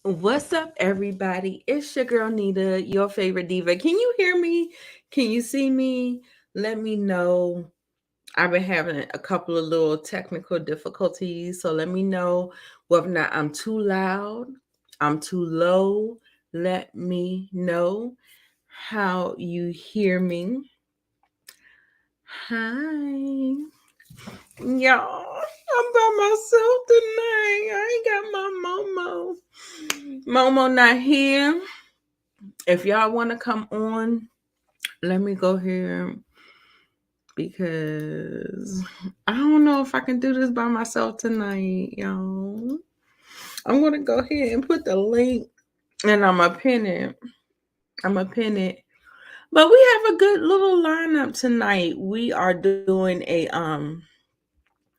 What's up, everybody? It's your girl Nita, your favorite diva. Can you hear me? Can you see me? Let me know. I've been having a couple of little technical difficulties, so let me know whether or not I'm too loud, I'm too low. Let me know how you hear me. Hi, y'all. I'm by myself tonight. I ain't got my Momo. Momo not here. If y'all want to come on, let me go here because I don't know if I can do this by myself tonight, y'all. I'm gonna go ahead and put the link and I'm gonna pin it. I'm gonna pin it. But we have a good little lineup tonight. We are doing a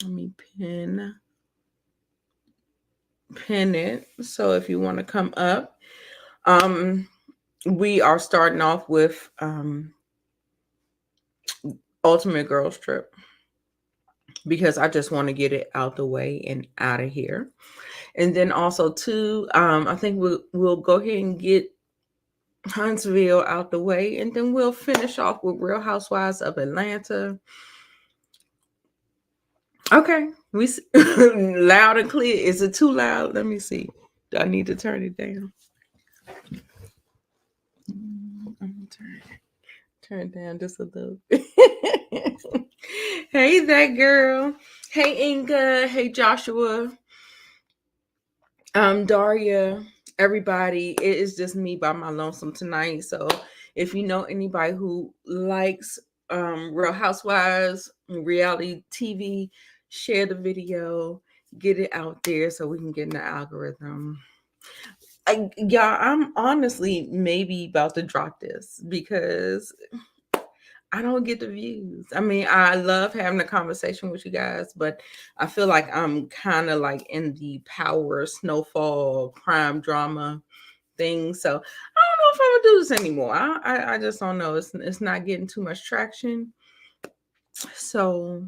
let me pin it. So if you want to come up, um we are starting off with Ultimate Girls Trip because I just want to get it out the way and out of here. And then also too, I think we'll go ahead and get Huntsville out the way, and then we'll finish off with Real Housewives of Atlanta. Okay, loud and clear. Is it too loud? Let me see. Do I need to turn it down? I'm gonna turn it down just a little. Hey, that girl. Hey, Inga. Hey, Joshua. Daria, everybody, it is just me by my lonesome tonight. So if you know anybody who likes Real Housewives, reality TV, share the video, get it out there so we can get in the algorithm. Yeah, I'm honestly maybe about to drop this because I don't get the views. I mean, I love having a conversation with you guys, but I feel like I'm kind of like in the power snowfall crime drama thing. So I don't know if I'm gonna do this anymore. I just don't know. It's not getting too much traction. So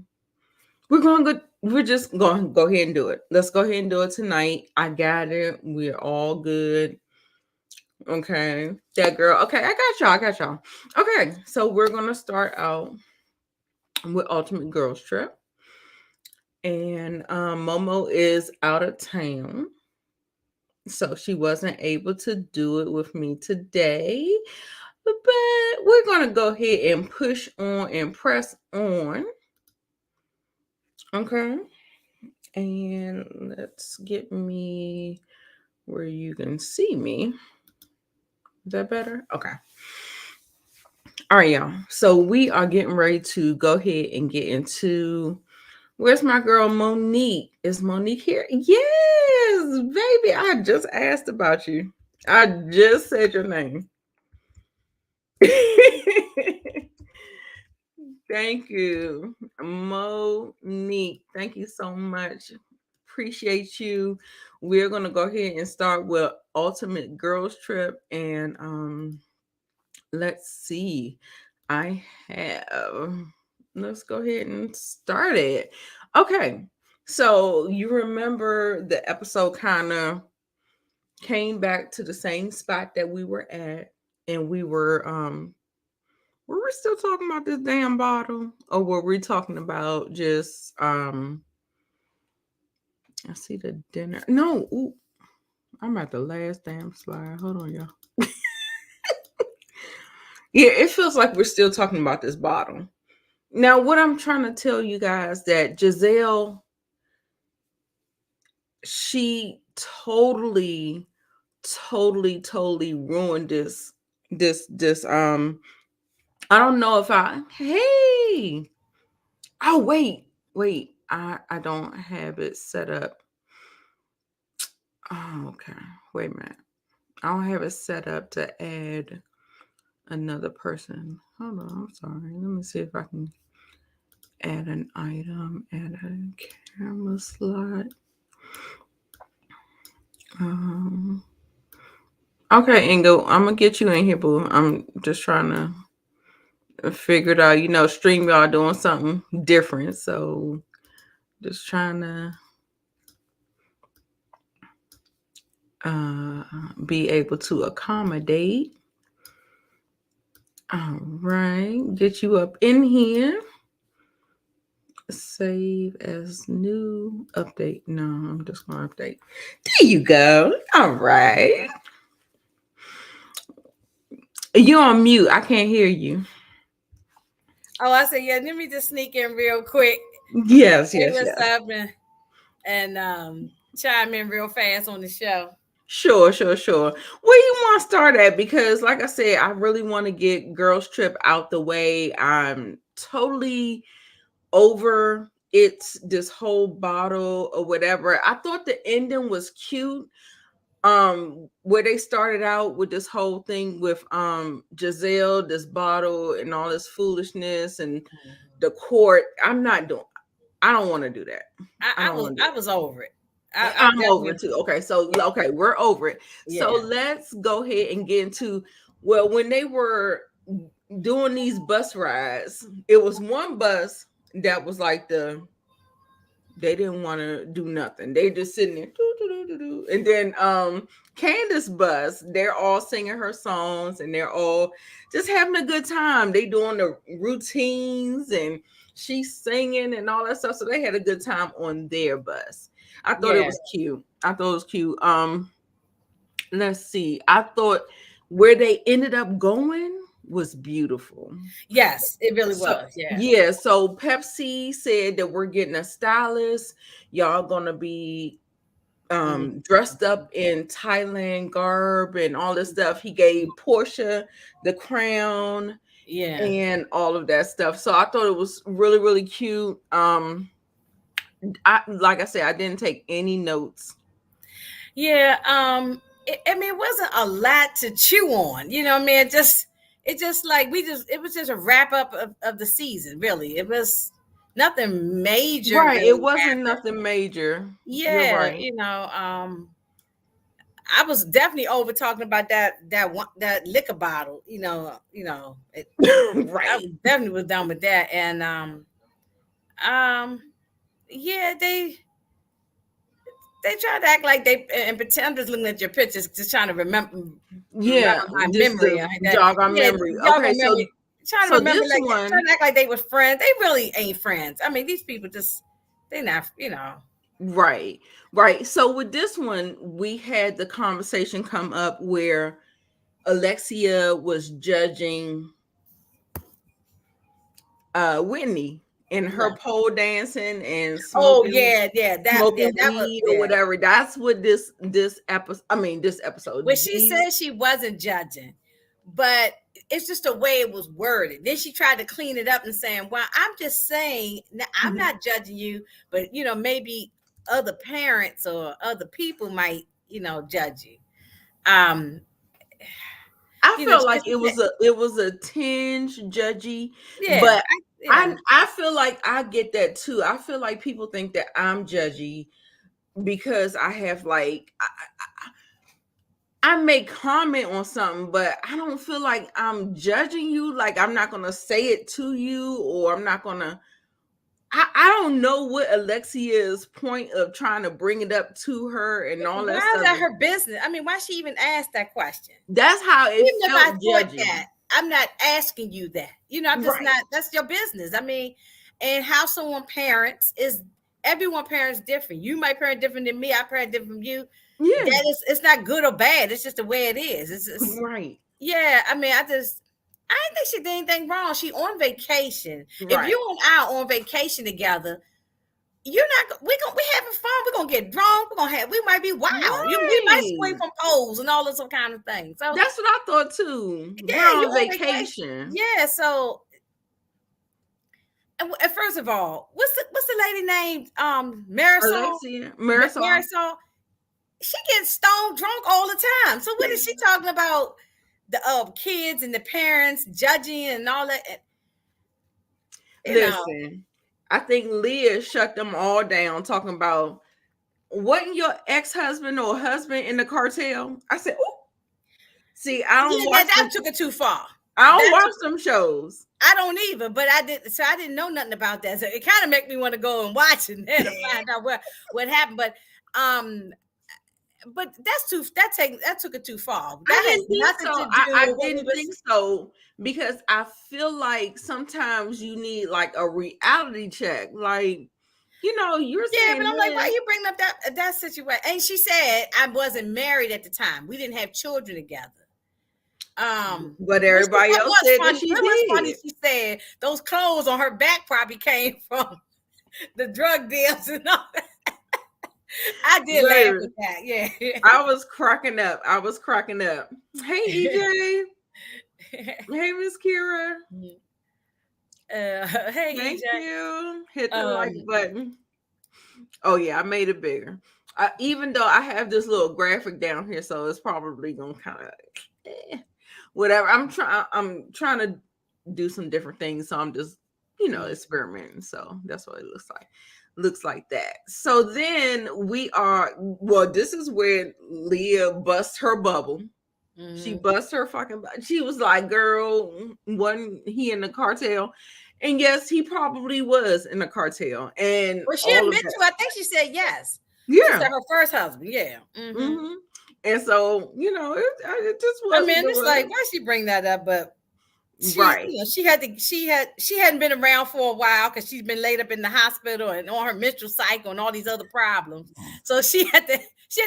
we're just going to go ahead and do it. Let's go ahead and do it tonight. I got it. We're all good. Okay. That girl. Okay, I got y'all. Okay, so we're gonna start out with Ultimate Girls Trip. And Momo is out of town. So she wasn't able to do it with me today. But we're going to go ahead and push on and press on. Okay. And let's get me where you can see me. Is that better? Okay. All right, y'all. So we are getting ready to go ahead and get into. Where's my girl Monique? Is Monique here? Yes, baby. I just asked about you. I just said your name. Thank you, Monique. Thank you so much. Appreciate you. We're gonna go ahead and start with Ultimate Girls Trip, and let's see. I have. Let's go ahead and start it. Okay, so you remember the episode kind of came back to the same spot that we were at, and were we still talking about this damn bottle, or were we talking about just I see the dinner. No, ooh, I'm at the last damn slide. Hold on, y'all. Yeah, it feels like we're still talking about this bottle. Now, what I'm trying to tell you guys that Giselle, she totally ruined this. I don't know if I hey. Oh wait. I don't have it set up. Oh, okay. Wait a minute. I don't have it set up to add another person. Hold on, I'm sorry. Let me see if I can add an item, add a camera slot. Um Okay, Ingo, I'm gonna get you in here, boo. I'm just trying to figure it out. You know, stream y'all doing something different, so just trying to be able to accommodate. All right, get you up in here. Save as new update. No, I'm just gonna update. There you go. All right. You're on mute. I can't hear you. Oh, I said, yeah, let me just sneak in real quick. Yes, Hey, yes, what's yes. up? And chime in real fast on the show. Sure, sure, sure. Where you want to start at? Because, like I said, I really want to get Girls Trip out the way. I'm totally over it's this whole bottle or whatever. I thought the ending was cute. Where they started out with this whole thing with Giselle, this bottle and all this foolishness and the court. I don't want to do that. I don't want to do I was over it. that. I I'm over it definitely, too. Okay, we're over it. So yeah, let's go ahead and get into, well, when they were doing these bus rides, it was one bus that was like they didn't want to do nothing. They just sitting there, doo, doo, doo, doo, doo. And then Candace bus, they're all singing her songs and they're all just having a good time. They doing the routines and she's singing and all that stuff. So they had a good time on their bus. I thought it yeah, was cute. I thought it was cute. Let's see. I thought where they ended up going was beautiful. yes, it really So was. Yeah. yeah, so Pepsi said that we're getting a stylist. Y'all gonna be Mhm. dressed up in Thailand garb and all this stuff. He gave Portia the crown Yeah. and all of that stuff. So I thought it was really, really cute. I like I said, I didn't take any notes. Yeah. I mean, it wasn't a lot to chew on. You know what I mean? It just like it was just a wrap up of the season, really. It was nothing major Right. It really wasn't happened. nothing major. You're Yeah, right. I was definitely over talking about that liquor bottle. I Right. definitely was done with that. And um, yeah, they try to act like they and pretend I'm just looking at your pictures, just trying to remember Yeah, my just memory. to That jog our yeah, memory. y'all Okay, remember trying to so remember this like trying one, to act like they were friends. They really ain't friends. I mean, these people just they not. right, right. So with this one, we had the conversation come up where Alexia was judging Whitney in her Yeah. pole dancing and Oh smoking yeah, smoking that was weed or yeah. whatever. That's what this episode, I mean this Well, episode, she these said she wasn't judging, but it's just the way it was worded. Then she tried to clean it up and saying, "Well, I'm just saying, I'm Mhm. not judging you, but maybe other parents or other people might, judge you." Um, I felt she like just said, it was a tinge judgy, yeah, but I feel like I get that too. I feel like people think that I'm judgy because I have like I may comment on something, but I don't feel like I'm judging you. Like I'm not gonna say it to you, or I'm not gonna. I don't know what Alexia's point of trying to bring it up to her and all why that is stuff. that her business? I mean, why she even asked that question? That's how it Even if I felt thought judgy. that, I'm not asking you that. I'm just Right. not, that's your business. I mean, and how someone parents is everyone parents different. You might parent different than me, I parent different from you. Yeah. That is it's not good or bad. It's just the way it is. It's just Right. yeah, I mean, I didn't think she did anything wrong. She on vacation. If you Right. and I are on vacation together, you're not we having fun, we're gonna get drunk, we might be wild. We might swing Right. from poles and all of some kind of things. So That's what I thought too. We're yeah, you're on on vacation. vacation. Yeah. So, first of all, what's the lady named Marisol? Alexia, Marisol. Marisol. She gets stone drunk all the time. So what is she talking about? The kids and the parents judging and all that. You know. Listen, I think Leah shut them all down talking about wasn't your ex-husband or husband in the cartel? I said, oh, see, Yeah, that took it too far. I don't That watch took them shows. I don't even, but I did. So I didn't know nothing about that. So it kind of made me want to go and watch it there to find out what happened. But um, but that took it too far. I That has didn't think nothing so. to do I with what we didn't think was. so because I feel like sometimes you need like a reality check. Like, you're Yeah, but saying I'm like, why this, you bringing up that situation? And she said I wasn't married at the time. We didn't have children together. but What everybody else was said that funny? she What was funny? did. She said those clothes on her back probably came from the drug deals and all that. I did laugh Baby, at that. Yeah. I was cracking up. I was cracking up. Hey, EJ. Hey, Miss Kira. Hey, Thank EJ. you. Hit the like Um, button. Oh yeah, I made it bigger. Even though I have this little graphic down here, so it's probably gonna kind of whatever. I'm trying to do some different things, so I'm just experimenting. So that's what it looks like. Looks like that. So then we are. Well, this is where Leah busts her bubble. She mhm. bust her fucking. She was like, "Girl, wasn't he in the cartel?" And yes, he probably was in the cartel, and Well, she all of admitted that. to. I think she said yes. She said Yeah. her first husband. Yeah. Hmm. And so it just I wasn't mean, it's like the why she bring that up, but right, she hadn't been around for a while because she's been laid up in the hospital and on her menstrual cycle and all these other problems. So she had to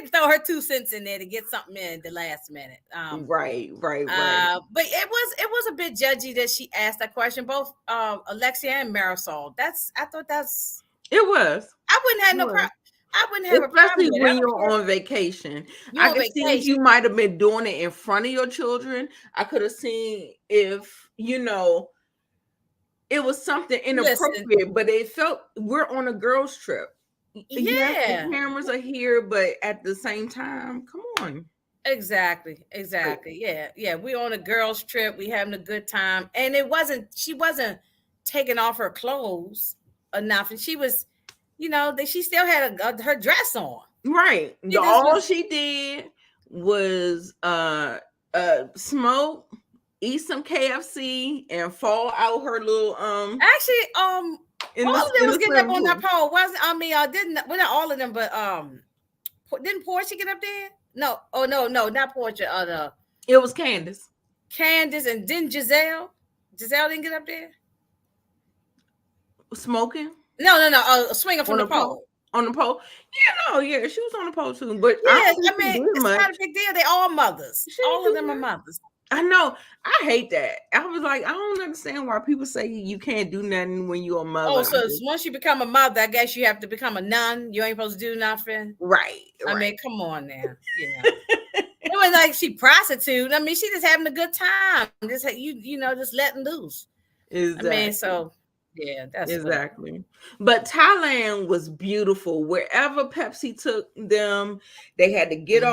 throw her 2 cents in there to get something in at the last minute. right. But it was a bit judgy that she asked that question. Both Alexia and Marisol. I thought It was. I wouldn't have It no was. problem. I wouldn't have a problem Especially with it. I when don't you're care. on vacation. You I on could see if you vacation. might have been doing it in front of your children. I could have seen if, it was something Listen, inappropriate, but it felt we're on a girls' trip. Yes, the yeah. cameras are here, but at the same time, come on. Exactly. Like, Yeah. We on a girls' trip. We having a good time, and she wasn't taking off her clothes enough, and she was, that she still had her dress on. right. She just All was she did was smoke, eat some KFC, and fall out her little actually in all the of them in was the getting up swimming on that pool. pole. Wasn't I mean didn't well not all of them, but didn't Portia get up there? No, oh no, not Portia. The It was Candace Candace and didn't Giselle. Giselle didn't get up there. smoking No. Swinging from on the the pole. pole. On the pole. Yeah, no, yeah, she was on the pole too, but I Yeah, don't think I she mean, did it's not a much. big deal. They all mothers. She didn't All of do them are much. mothers. I know. I hate that. I was like, I don't understand why people say you can't do nothing when you're a Oh, mother. so once you become a mother, I guess you have to become a nun. You ain't supposed to do nothing. Right, I right. mean, come on now. It was like she prostitute. I mean, she just having a good time. Just just letting loose. I mean, Exactly. so yeah, that's whatever. Exactly. But Thailand was beautiful. Wherever Pepsi took them, they had to get Mhm.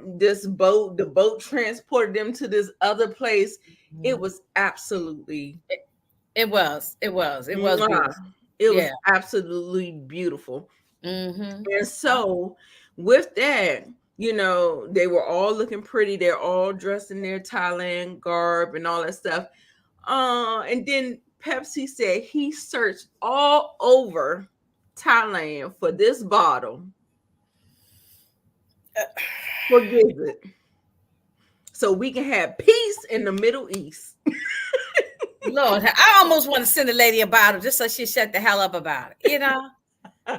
on this boat. The boat transported them to this other place. It was absolutely It was mwah. beautiful. It was Yeah. absolutely beautiful. Mm-hmm. And so with that, they were all looking pretty. They're all dressed in their Thailand garb and all that stuff. And then Pepsi said he searched all over Thailand for this bottle for Gizzard so we can have peace in the Middle East. Lord, I almost want to send the lady a bottle just so she shut the hell up about it.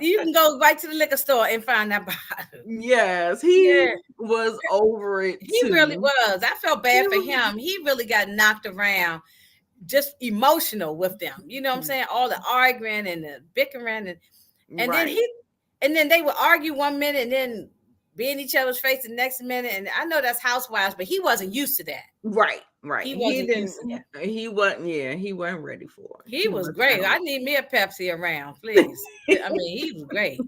You can go right to the liquor store and find that bottle. Yes, he Yeah, was over it he really too. was. I felt He bad for was, him. He really got knocked around, just emotional with them. You know what I'm saying? All the arguing and the bickering and then right. they would argue one minute and then be in each other's face the next minute. And I know that's housewives, but he wasn't used to that. Right. He He wasn't used to didn't. that. He wasn't. Yeah, he wasn't ready for it. He He was was great. not. I need me a Pepsi around, please. I mean, he was great.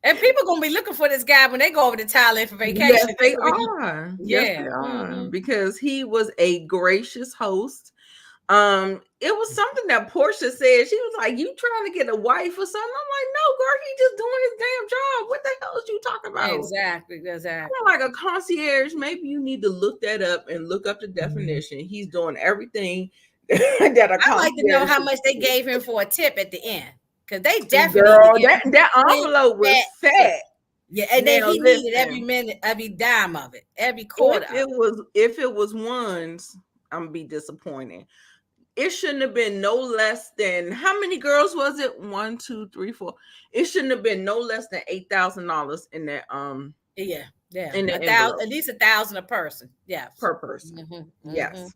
And people gonna be looking for this guy when they go over to Thailand for Yes, vacation. they are. Yes, they Yeah. are. Mm-hmm. Because he was a gracious host. It was something that Portia said. She was like, "You trying to get a wife or something?" I'm like, "No, girl, he just doing his damn job. What the hell is you talking about?" Exactly. I'm like a concierge. Maybe you need to look that up and look up the definition. He's doing everything that a I'd like to know concierge how should much they do. gave him for a tip at the end. Because they definitely need to Girl, give that him a big envelope was fat tip. fat. Yeah, and then Now he needed every listen, minute, every dime of it, every quarter of if it was ones, I'm gonna be disappointed. It shouldn't have been no less than, how many girls was it? One, two, three, four. It shouldn't have been no less than $8,000 it. Yeah, yeah, in the a thousand, envelope at least 1,000 a person. Yes. per person. Mm-hmm. Yes.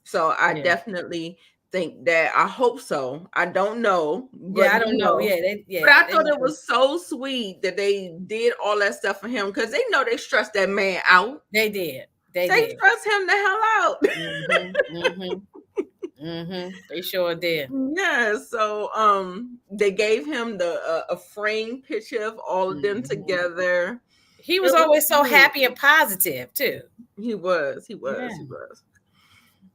So I Yeah. definitely think that, I hope so. I don't know, Yeah, but I don't know. but I They thought it know. was so sweet that they did all that stuff for him, because they know they stressed that man out. They did. They They did. stressed him the hell out. Mm-hmm. Mm-hmm. Mm-hmm. They sure did. Yeah, so they gave him the a framed picture of all of them Mm-hmm. together. He It was was always so sweet. happy and positive too. He was, he was, he Yeah. was.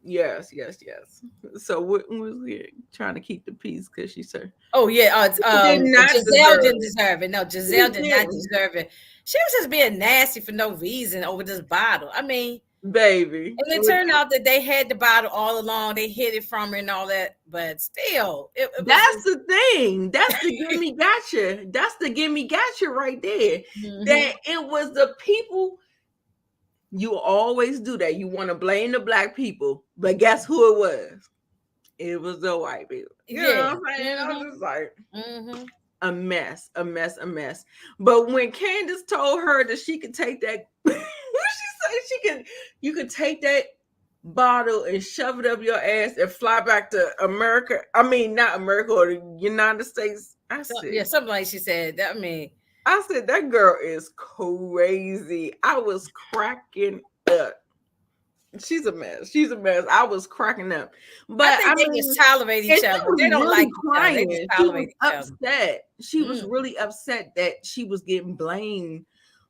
Yes, yes, yes. So Whitney was here trying to keep the peace because she said Oh yeah. he did not Giselle deserve didn't it. deserve it. No, He Giselle did not didn't, deserve it. She was just being nasty for no reason over this bottle. I mean, baby. and it turned out that they had the bottle all along. They hid it from her and all that. But still, it was That's just. the thing. That's the gimme gotcha. That's the gimme gotcha right there. Mm-hmm. That it was the people. You always do that. You want to blame the black people, but guess who it was? It was the white people. You know Yeah. what I'm saying? I was Mm-hmm. just like, Mm-hmm. a mess, a mess, a mess. But when Candace told her that she could take that, what she said, you could take that bottle and shove it up your ass and fly back to America. I mean, not America, or the United States. So yeah, something like she said. I mean, I said, that girl is crazy. I was cracking up. She's a mess. She's a mess. I was cracking up. I But I think they just mean, tolerate and each she other. was They don't like really each other. They just crying. She was tolerate each other. upset. She was Mm. really upset that she was getting blamed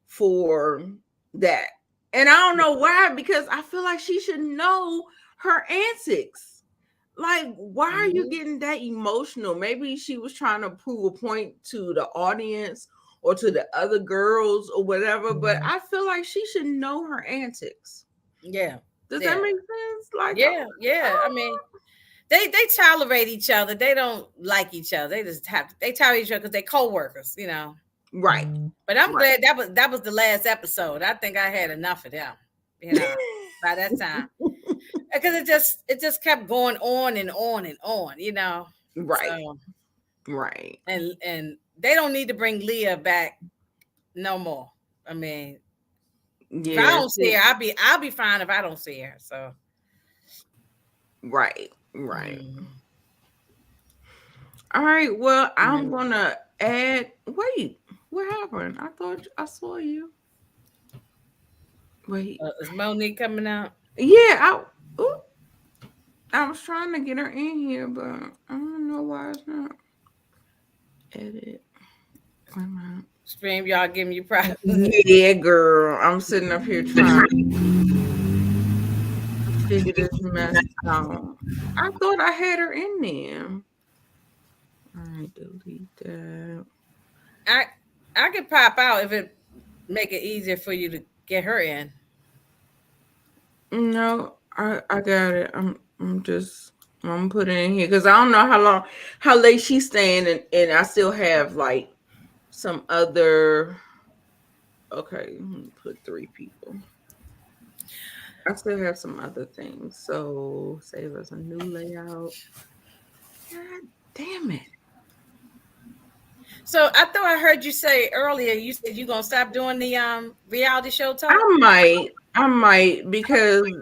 for that. And I don't know why, because I feel like she should know her antics. Like, why are you Mm-hmm. getting that emotional? Maybe she was trying to prove a point to the audience or to the other girls or whatever, but I feel like she should know her antics. Yeah, Does that yeah, make sense? Like, yeah, yeah. I mean, they tolerate each other. They don't like each other. They just have they tolerate each other because they're co-workers, you know. right, But I'm right. glad that was the last episode. I think I had enough of them, you know, by that time. Because it just kept going on and on and on, you know. Right, So right. and they don't need to bring Leah back no more. I mean, if I Yeah, don't see her, I'll be fine if I don't see her. So right, right. mm, All right. Well, I'm mm. gonna add. Wait, what happened? I thought I saw you. Wait. Is Monique coming out? Yeah, ooh, I was trying to get her in here, but I don't know why it's not. Edit. Wait a minute. Stream, y'all giving you problems. Yeah, girl. I'm sitting up here trying to figure this mess out. I thought I had her in there. All right, delete that. I I could pop out if it make it easier for you to get her in. No, I got it. I'm gonna put it in here because I don't know how late she's staying, and I still have like some other. Okay, let me put 3 people. I still have some other things. So save as a new layout. God damn it! So I thought I heard you say earlier. You said you gonna stop doing the reality show talk. I might because no,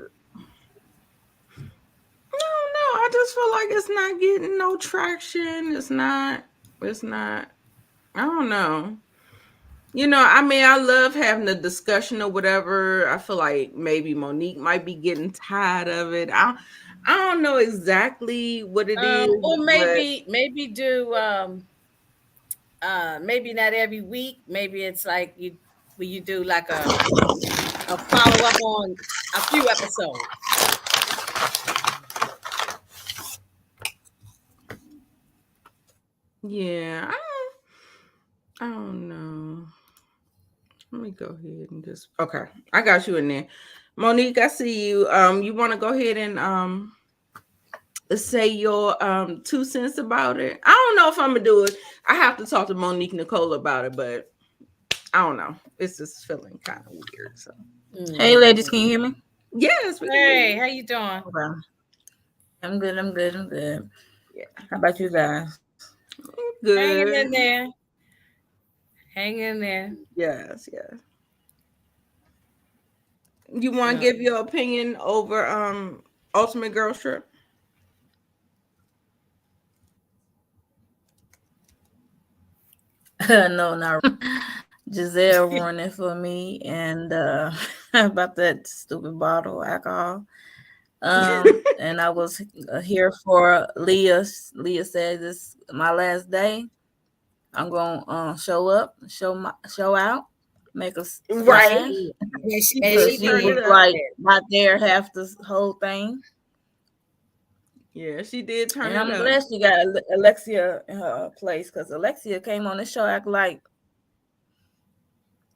no. I just feel like it's not getting no traction. It's not. It's not. I don't know. I mean, I love having a discussion or whatever. I feel like maybe Monique might be getting tired of it. I don't know exactly what it is, Or but maybe do maybe not every week. Maybe it's like you when you do like a follow up on a few episodes. yeah, I don't know. Let me go ahead and just okay. I got you in there, Monique. I see you. You want to go ahead and say your 2 cents about it? I don't know if I'm gonna do it. I have to talk to Monique Nicole about it, but I don't know. It's just feeling kind of weird. So Hey, ladies, can you hear me? yes, we can hear Hey, you. how you doing? Okay. I'm good. I'm good. I'm good. Yeah, How about you guys? Hanging good. in there. Hanging in there. Yes, yes. You want to Yeah. give your opinion over Ultimate Girls Trip? No, not Giselle ruined it for me, and about that stupid bottle of alcohol. And I was here for Leah. Leah said this my last day. I'm gonna show up, show out, make us Right. laugh Yeah, She and because did she she turn did. was it up. like not there half the whole thing. Yeah, she did turn And it I'm up. glad she got Alexia in her place because Alexia came on the show act like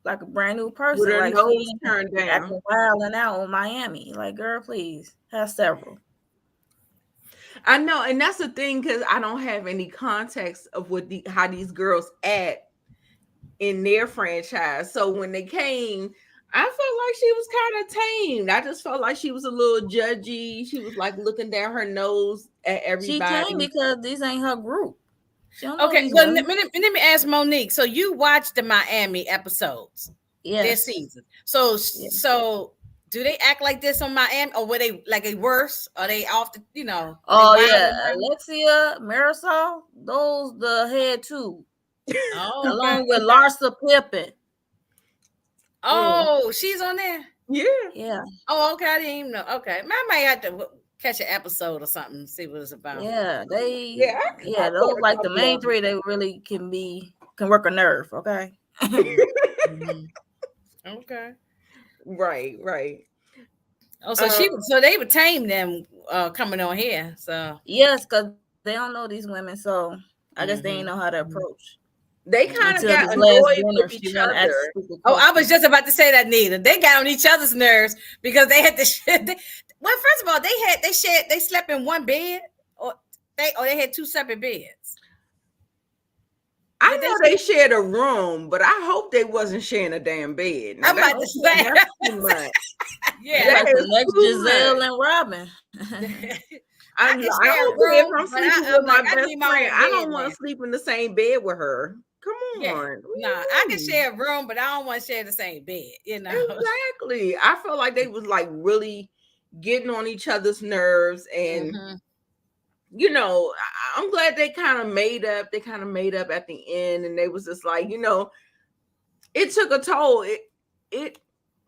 a brand new With person, her like nose she turned down. acting wild and out on Miami. Like, girl, please have several. I know, and that's the thing because I don't have any context of how these girls act in their franchise. So when they came, I felt like she was kind of tamed. I just felt like she was a little judgy. She was like looking down her nose at She came everybody. because these ain't her group. She don't know Okay, these well, women. let me ask Monique. So you watched the Miami episodes this Yes. season. So Yeah. so do they act like this on Miami, or were they like a worse? Are they off the they Oh wild yeah, on Miami? Alexia, Marisol, those the head two, Oh, okay. along with Larsa Pippen. Oh, she's on there. Yeah. Yeah, Oh, okay. I didn't even know. Okay, I might have to catch an episode or something, see what it's about. yeah, Yeah, I those caught a like the couple main of them. three. They really can work a nerve. Okay. Mm-hmm. Okay. Right, right. Oh, Um, so they would tame them coming on here. So Yes, because they don't know these women, so I guess they ain't know how to mm-hmm. approach they kind of until got this last annoyed dinner. with She each want to ask other. stupid Oh, I was questions. just about to say that, Nita. They got on each other's nerves because they had to. Well, first of all, they slept in one bed, or they had two separate beds. I Did they? know they shared a room, but I hope they wasn't sharing a damn bed. Now I'm that's about to say, that's too much. They yeah. That like the is next too Giselle much. and Robin. I I'm can I share a don't care if room, I'm but sleeping with I'm my like, I best need my friend. own I bed don't want now. to sleep in the same bed with her. Come Yeah. on. What do Nah, you I can mean? share a room, but I don't want to share the same bed, Exactly. I felt like they was like really getting on each other's nerves, and Mm-hmm. I'm glad they kind of made up. They kind of made up at the end, and they was just like, it took a toll. It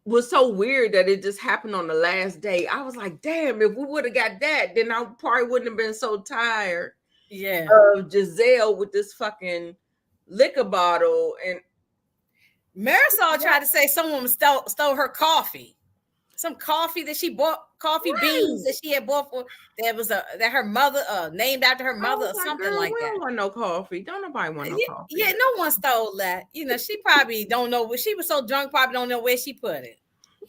was so weird that it just happened on the last day. I was like, damn, if we would have got that, then I probably wouldn't have been so tired Yeah. of Giselle with this fucking liquor bottle. And Marisol tried to say someone stole her coffee. Some coffee that she bought, coffee beans right. that she had bought for that her mother named after her I mother was or like, something girl, like we that. don't want no coffee. Don't nobody want no coffee. Yeah, no one stole that. She probably don't know where she was so drunk, probably don't know where she put it.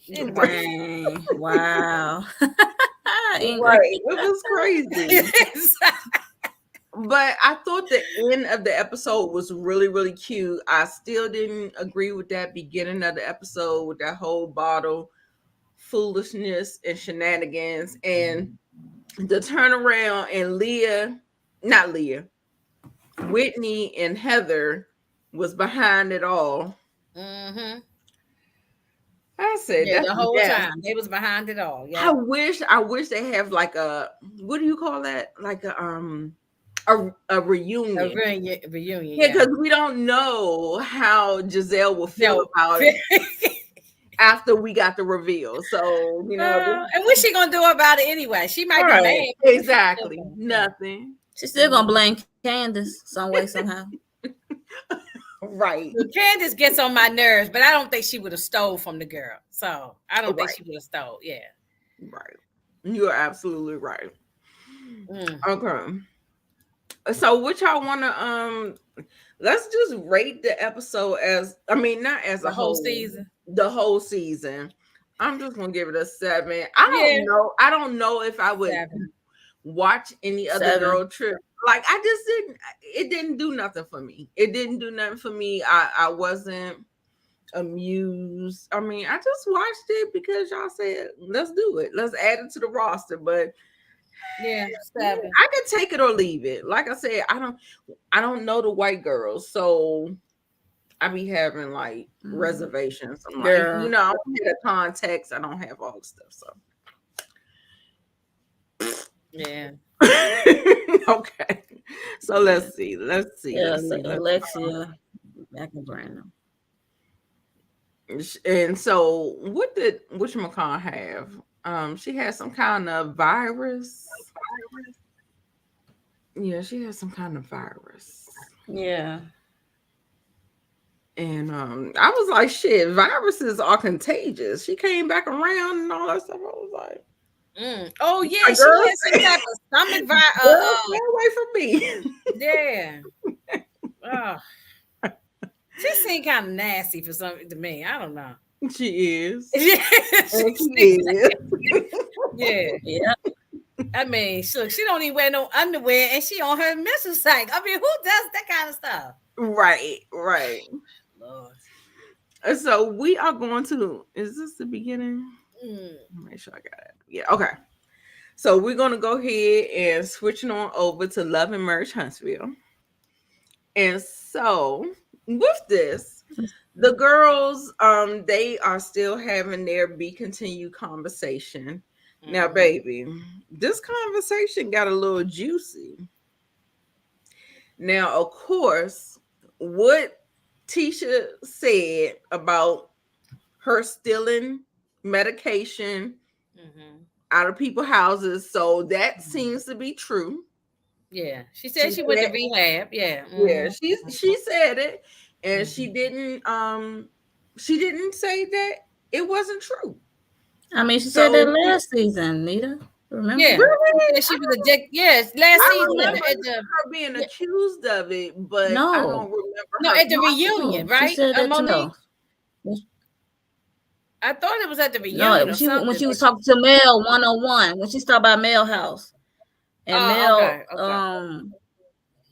Right. Dang. Wow. Ingrid. Right. It was crazy. But I thought the end of the episode was really, really cute. I still didn't agree with that beginning of the episode with that whole bottle foolishness and shenanigans, and the turnaround, and not Leah, Whitney and Heather was behind it all. Mm-hmm. I said, Yeah, that's the whole yes. time they was behind it all. I Yeah. wish they have like what do you call that? Like a reunion. Reunion. Yeah, Yeah. because we don't know how Giselle will feel No. about it after we got the reveal. So, And what's she gonna do about it anyway? She might be right. mad. Exactly. Nothing. She's still gonna blame Candace some way, somehow. Right. Candace gets on my nerves, but I don't think she would have stole from the girl. So I don't think Right. she would have stole. Yeah. Right. You're absolutely right. Mm. Okay. So what y'all wanna let's just rate the episode not as The a whole whole, season. the whole season. I'm just gonna give it a 7. Yeah. I don't know if I would 7. watch any other 7. girl trip. Like I just didn't. It didn't do nothing for me. It didn't do nothing for me. I wasn't amused. I mean, I just watched it because y'all said let's do it. Let's add it to the roster. But Yeah, Savage. I can take it or leave it. Like I said, I don't know the white girls, so I be having like reservations. I'm like, Girl. you know, I don't have the context. I don't have all the stuff. So Yeah. okay. So let's see. Let's see. Yeah, Let's see. Alexia back in Brandon. And so what did whatchamacallit have? She had some kind of virus. Yeah, she had some kind of virus. Yeah. And I was like, shit, viruses are contagious. She came back around and all that stuff. I was like, Oh yeah, my she girl had some type of stomach virus. girl, stay away from me. Yeah. Oh, she seemed kind of nasty for something to me. I don't know. She is. Yeah, And she is. yeah. Yeah. I mean, she don't even wear no underwear, and she on her menstrual cycle. I mean, who does that kind of stuff? Right, right. Lord. And so we are going to. Is this the beginning? Make sure I got it. Yeah. Okay. So we're gonna go ahead and switch it on over to Love and Merge Huntsville. And so with this, the girls, they are still having their be continued conversation. Now, baby, this conversation got a little juicy. Now, of course, what Tisha said about her stealing medication out of people's houses, so that seems to be true. Yeah, she said she went to rehab. Yeah, yeah, she said it, and she didn't say that it wasn't true. I mean, she said that last season, Nita. Remember? Yeah, Really? she was addicted. Yes, last I season remember at the her being accused of it, but I No. don't remember. no her at the talking. reunion, right? She said that Monique? too. I thought it was at the reunion. No, or something. when she was talking to Mel 101, when she stopped by Mel house, and Mel, okay.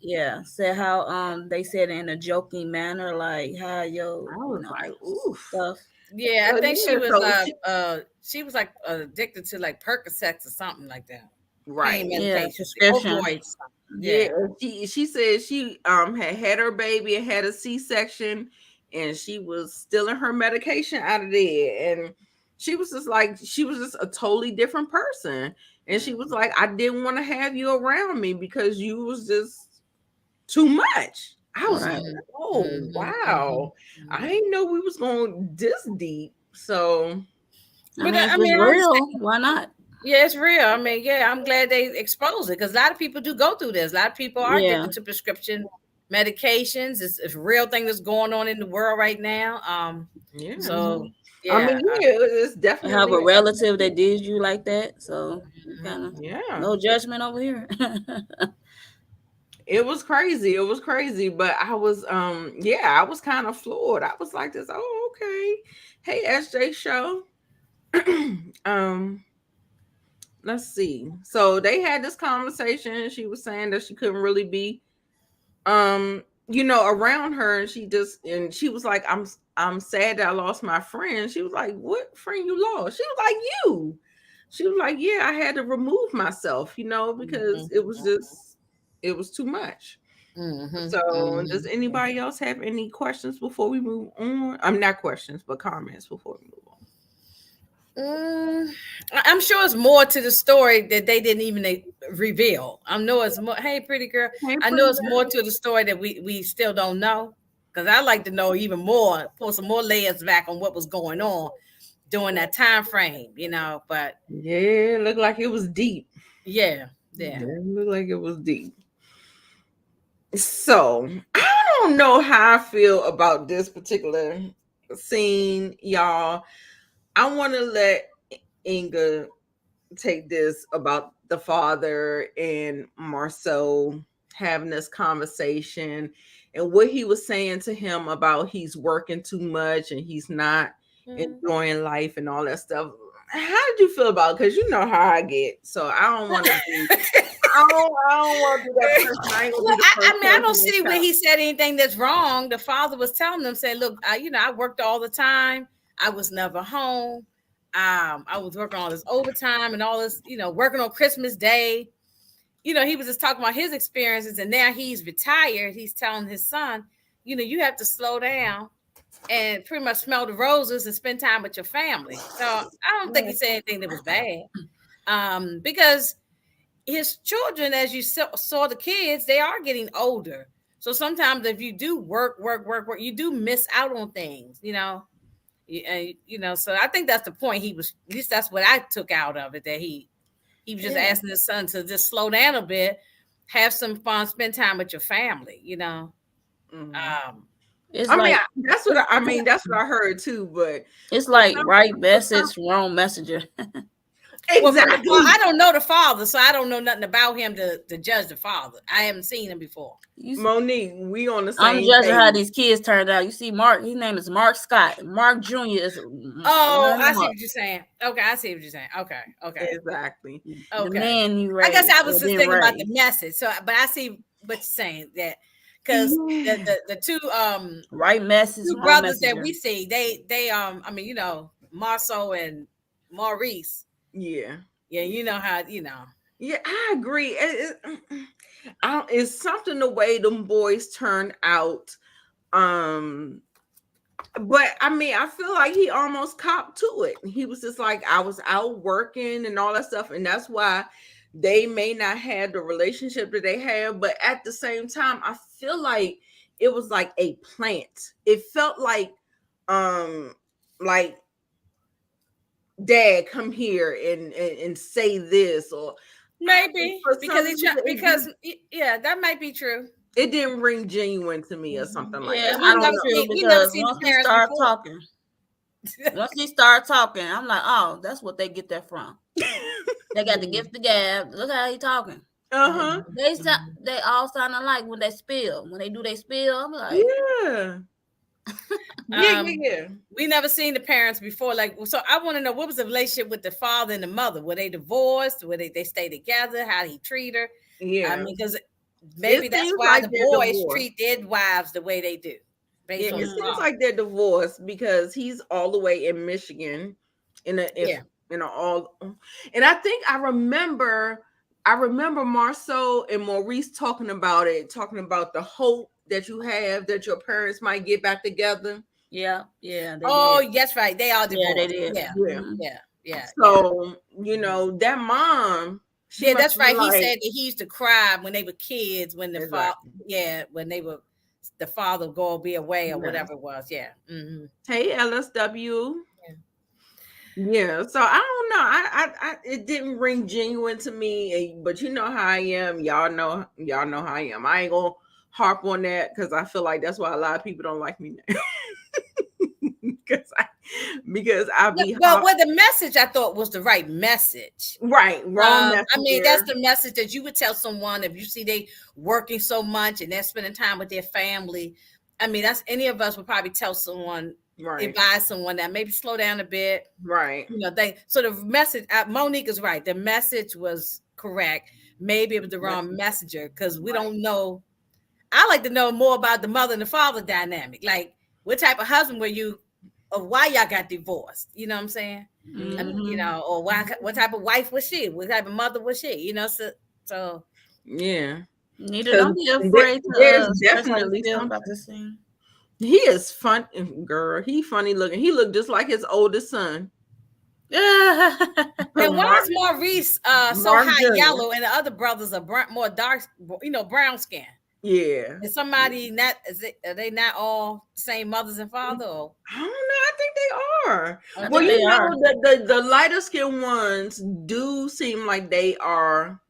Yeah, said how they said it in a joking manner, like how I was like, ooh, stuff. Yeah, I think yeah, she was like addicted to like Percocets or something like that. right? Yeah, Prescription. prescription. Yeah, she said she had her baby and had a C-section, and she was stealing her medication out of there, and she was just a totally different person, and she was like, I didn't want to have you around me because you was just too much. I was like, oh wow, I didn't know we was going this deep. So, I mean, real. Why not? Yeah, it's real. I mean, yeah, I'm glad they expose it because a lot of people do go through this. A lot of people are addicted to prescription medications. It's a real thing that's going on in the world right now. yeah. So, yeah, I mean, it's definitely. I have a relative that did you like that, so kind of no judgment over here. It was crazy. It was crazy, but I was I was kind of floored. I was like this, oh, okay. Hey, SJ show. Let's see. So they had this conversation. She was saying that she couldn't really be around her, and she was like, I'm sad that I lost my friend. She was like, what friend you lost? She was like, you. She was like, yeah, I had to remove myself, because it was too much. So does anybody else have any questions before we move on? Not questions, but comments before we move on. I'm sure it's more to the story that they didn't even reveal. I know it's more. Hey, pretty girl. I know it's more to the story that we still don't know, because I like to know even more, pull some more layers back on what was going on during that time frame, But yeah, it looked like it was deep. Yeah, it looked like it was deep. So I don't know how I feel about this particular scene, y'all. I want to let Inga take this about the father and Marceau having this conversation and what he was saying to him about he's working too much and he's not enjoying life and all that stuff. How did you feel about it? Because you know how I get. So I don't want to be don't want to do that person. I ain't gonna Well, be the first I don't person to see where tell. he said anything that's wrong. The father was telling them, saying, "Look, I worked all the time. I was never home. I was working all this overtime and all this, working on Christmas Day. He was just talking about his experiences, and now he's retired. He's telling his son, you have to slow down and pretty much smell the roses and spend time with your family. So I don't think he said anything that was bad, because his children, as you saw the kids, they are getting older. So sometimes if you do work, you do miss out on things, So I think that's the point. He was, at least that's what I took out of it, that he was just asking his son to just slow down a bit, have some fun, spend time with your family, Mm-hmm. It's I like mean, that's what I heard too. But it's like right message, wrong messenger. Exactly. Well, I don't know the father, so I don't know nothing about him to judge the father. I haven't seen him before. Monique, we on the same I'm judging page. how these kids turned out. You see, Mark, his name is Mark Scott. Mark Jr. is. Oh, I see what you're saying. Okay, I see what you're saying. Okay. Exactly. The man you raised. I guess I was just thinking about the message. So, but I see what you're saying, that because the two right message, two brothers that we see, they Marceau and Maurice. Yeah, you know how Yeah, I agree. It's something the way them boys turned out. But I mean, I feel like he almost copped to it. He was just like, I was out working and all that stuff, and that's why they may not have the relationship that they have. But at the same time, I feel like it was like a plant. It felt like Dad, come here and say this, or maybe because that might be true. It didn't ring genuine to me or something like that. I don't know, because once he started talking, I'm like, oh, that's what they get that from. They got the gift of gab. Look how he talking. They all sound alike when they spill. When they do they spill, I'm like, yeah. We never seen the parents before. So I want to know, what was the relationship with the father and the mother? Were they divorced? Were they stay together? How did he treat her? Yeah, I mean, because maybe that's why the boys treat their wives the way they do. It seems like they're divorced because he's all the way in Michigan, and I think I remember Marceau and Maurice talking about the hope that you have that your parents might get back together. Yeah. That's right. They all divorced. Yeah, they did. Yeah. So that mom. That's right. He said that he used to cry when they were kids, when the father would go be away or whatever it was. Yeah. Mm-hmm. Hey, LSW. Yeah. So I don't know. I it didn't ring genuine to me, but you know how I am. Y'all know how I am. I ain't gonna harp on that because I feel like that's why a lot of people don't like me now. because I be the message I thought was the right message. Right, wrong message. I mean, that's the message that you would tell someone if you see they working so much and they're spending time with their family. I mean, that's any of us would probably tell someone, advise someone that maybe slow down a bit. Right. So the message, Monique is right. The message was correct. Maybe it was the wrong messenger because we don't know. I like to know more about the mother and the father dynamic. Like, what type of husband were you, or why y'all got divorced? You know what I'm saying? Mm-hmm. Or what type of wife was she? What type of mother was she? So yeah. Nita, don't be afraid there's definitely something about this scene. He is fun, girl. He funny looking. He looked just like his oldest son. And why is Maurice so high yellow and the other brothers are more dark, brown skin? Yeah. Is somebody are they not all same mothers and father? Or? I don't know. I think they are. The lighter skinned ones do seem like they are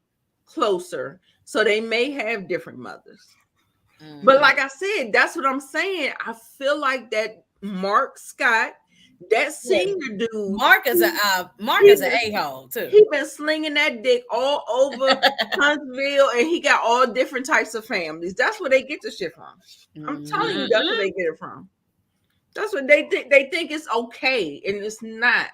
closer. So they may have different mothers. Mm-hmm. But like I said, that's what I'm saying. I feel like that Mark Scott, that senior dude, Mark is an a-hole too. He been slinging that dick all over Huntsville, and he got all different types of families. That's where they get the shit from. I'm telling you, that's where they get it from. That's what they think. They think it's okay, and it's not.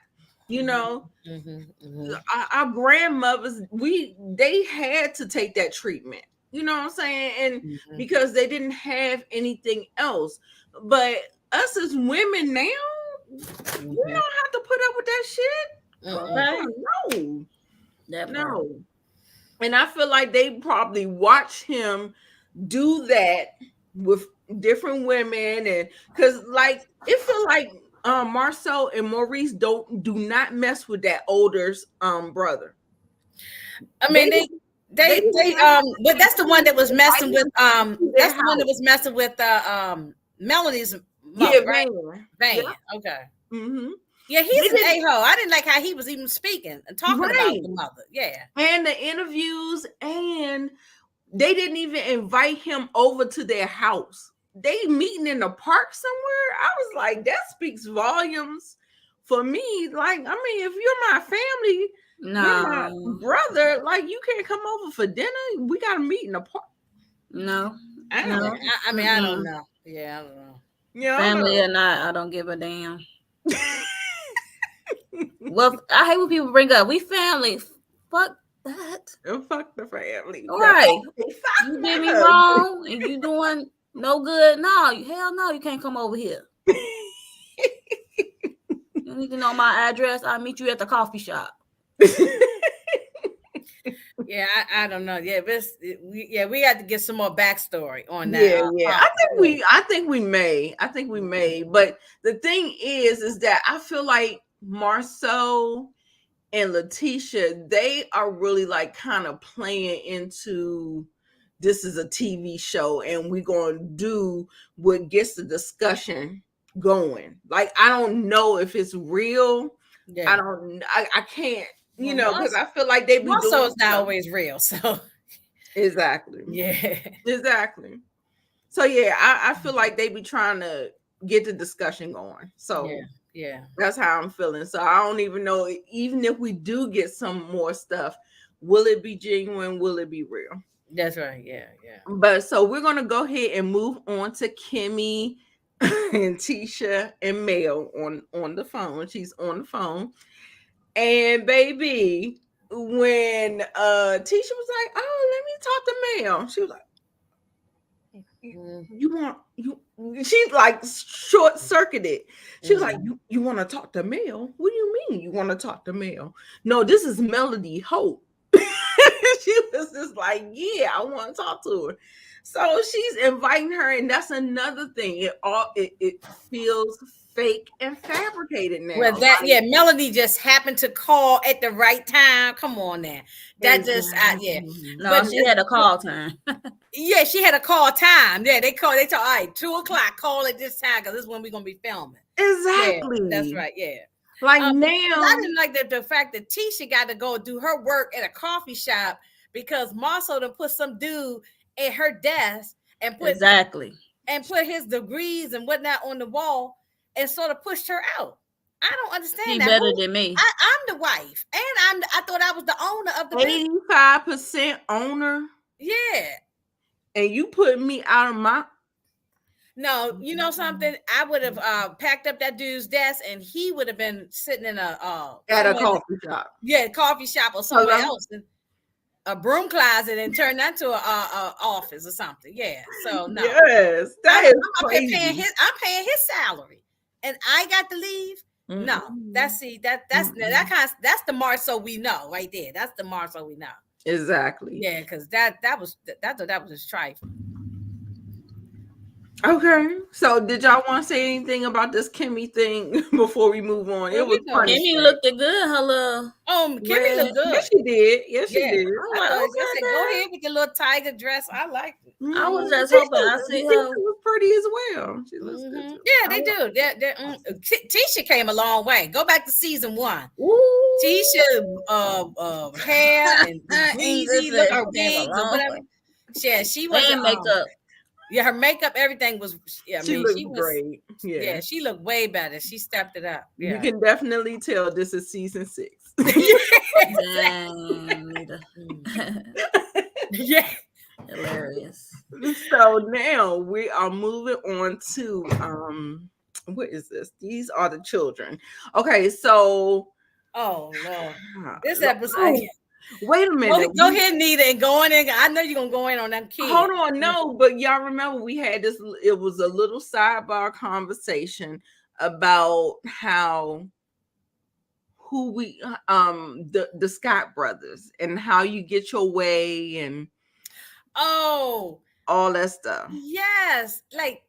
You know, Mm-hmm. our grandmothers, they had to take that treatment. You know what I'm saying? And because they didn't have anything else. But us as women now, we don't have to put up with that shit. No. That part. No. And I feel like they probably watch him do that with different women, and because like it feel like Marcel and Maurice do not mess with that older brother. I mean, they but that's the one that was messing with that's the one that was messing with Melanie's mother, right? Van. Okay. Mm-hmm. Yeah, he's an a-hole. I didn't like how he was even speaking and talking about the mother. Yeah. And the interviews, and they didn't even invite him over to their house. They meeting in the park somewhere. I was like, that speaks volumes for me. Like, I mean, if you're my family, you're my brother, like you can't come over for dinner. We gotta meet in the park. No. I mean, I don't know. Yeah, I don't know. Yeah, family or not, I don't give a damn. Well, I hate when people bring up we family. Fuck that. Fuck the family. All right. You did me wrong and you doing no good. No, hell no, you can't come over here. You need to know my address. I'll meet you at the coffee shop. Yeah, I don't know. Yeah, we had to get some more backstory on that. Yeah. I think we may. But the thing is that I feel like Marceau and Letitia, they are really like kind of playing into this is a TV show and we're going to do what gets the discussion going. Like, I don't know if it's real. Yeah. I can't, you know, because I feel like they be doing it's not always real. So exactly. Yeah. Exactly. So yeah, I feel like they be trying to get the discussion going. So yeah, that's how I'm feeling. So I don't even know, even if we do get some more stuff, will it be genuine? Will it be real? That's right. Yeah. But so we're gonna go ahead and move on to Kimmy and Tisha and Mel on the phone. She's on the phone. And baby, when Tisha was like, "Oh, let me talk to Mel," she was like, she's like short circuited. She was like, you want to talk to Mel? What do you mean you want to talk to Mel? No, this is Melody Hope. She was just like, yeah, I want to talk to her. So she's inviting her, and that's another thing. It feels fake and fabricated now. Well, Melody just happened to call at the right time. Come on now. That just No, but she had a call time. Yeah, she had a call time. Yeah, they told all right, 2:00, call at this time because this is when we're gonna be filming. Exactly. Yeah, that's right. Yeah. Like now, I didn't like the fact that Tisha got to go do her work at a coffee shop because Marceau done put some dude at her desk and put his degrees and whatnot on the wall and sort of pushed her out. I don't understand she that. Better than me. I'm the wife, and I thought I was the owner of the 85% owner. Yeah. And you put me out of my. No, you know something? I would have packed up that dude's desk, and he would have been sitting in at a coffee shop. Yeah, coffee shop or somewhere else, a broom closet, and turn that to a office or something. Yeah. So no. Yes, that is crazy. I'm paying his salary, and I got to leave. Mm-hmm. No, that's the Marceau we know right there. That's the Marceau we know. Exactly. Yeah, because that was just trifling. Okay, so did y'all want to say anything about this Kimmy thing before we move on? It was funny. Kimmy looked good. Hello. Kimmy looked good. Yes, she did. Yes, she did. Go ahead with your little tiger dress. I liked it. Mm-hmm. I was just hoping I see her. She was pretty as well. She looks good too. Yeah, they do. Tisha came a long way. Go back to season 1. Ooh. Tisha, hair and greasy, look her wigs or whatever. Yeah, she was makeup. Yeah, her makeup, everything was. Yeah, she looked great. Yeah, she looked way better. She stepped it up. Yeah. You can definitely tell this is season 6. Nita. Yeah, hilarious. So now we are moving on to what is this? These are the children. Okay, so Oh Lord, this Oh, episode. wait a minute. Go ahead, Nita, and go in. I know you're gonna go in on them kids. Hold on, no, but y'all remember we had this. It was a little sidebar conversation about who we the Scott brothers and how you get your way and all that stuff. Yes, like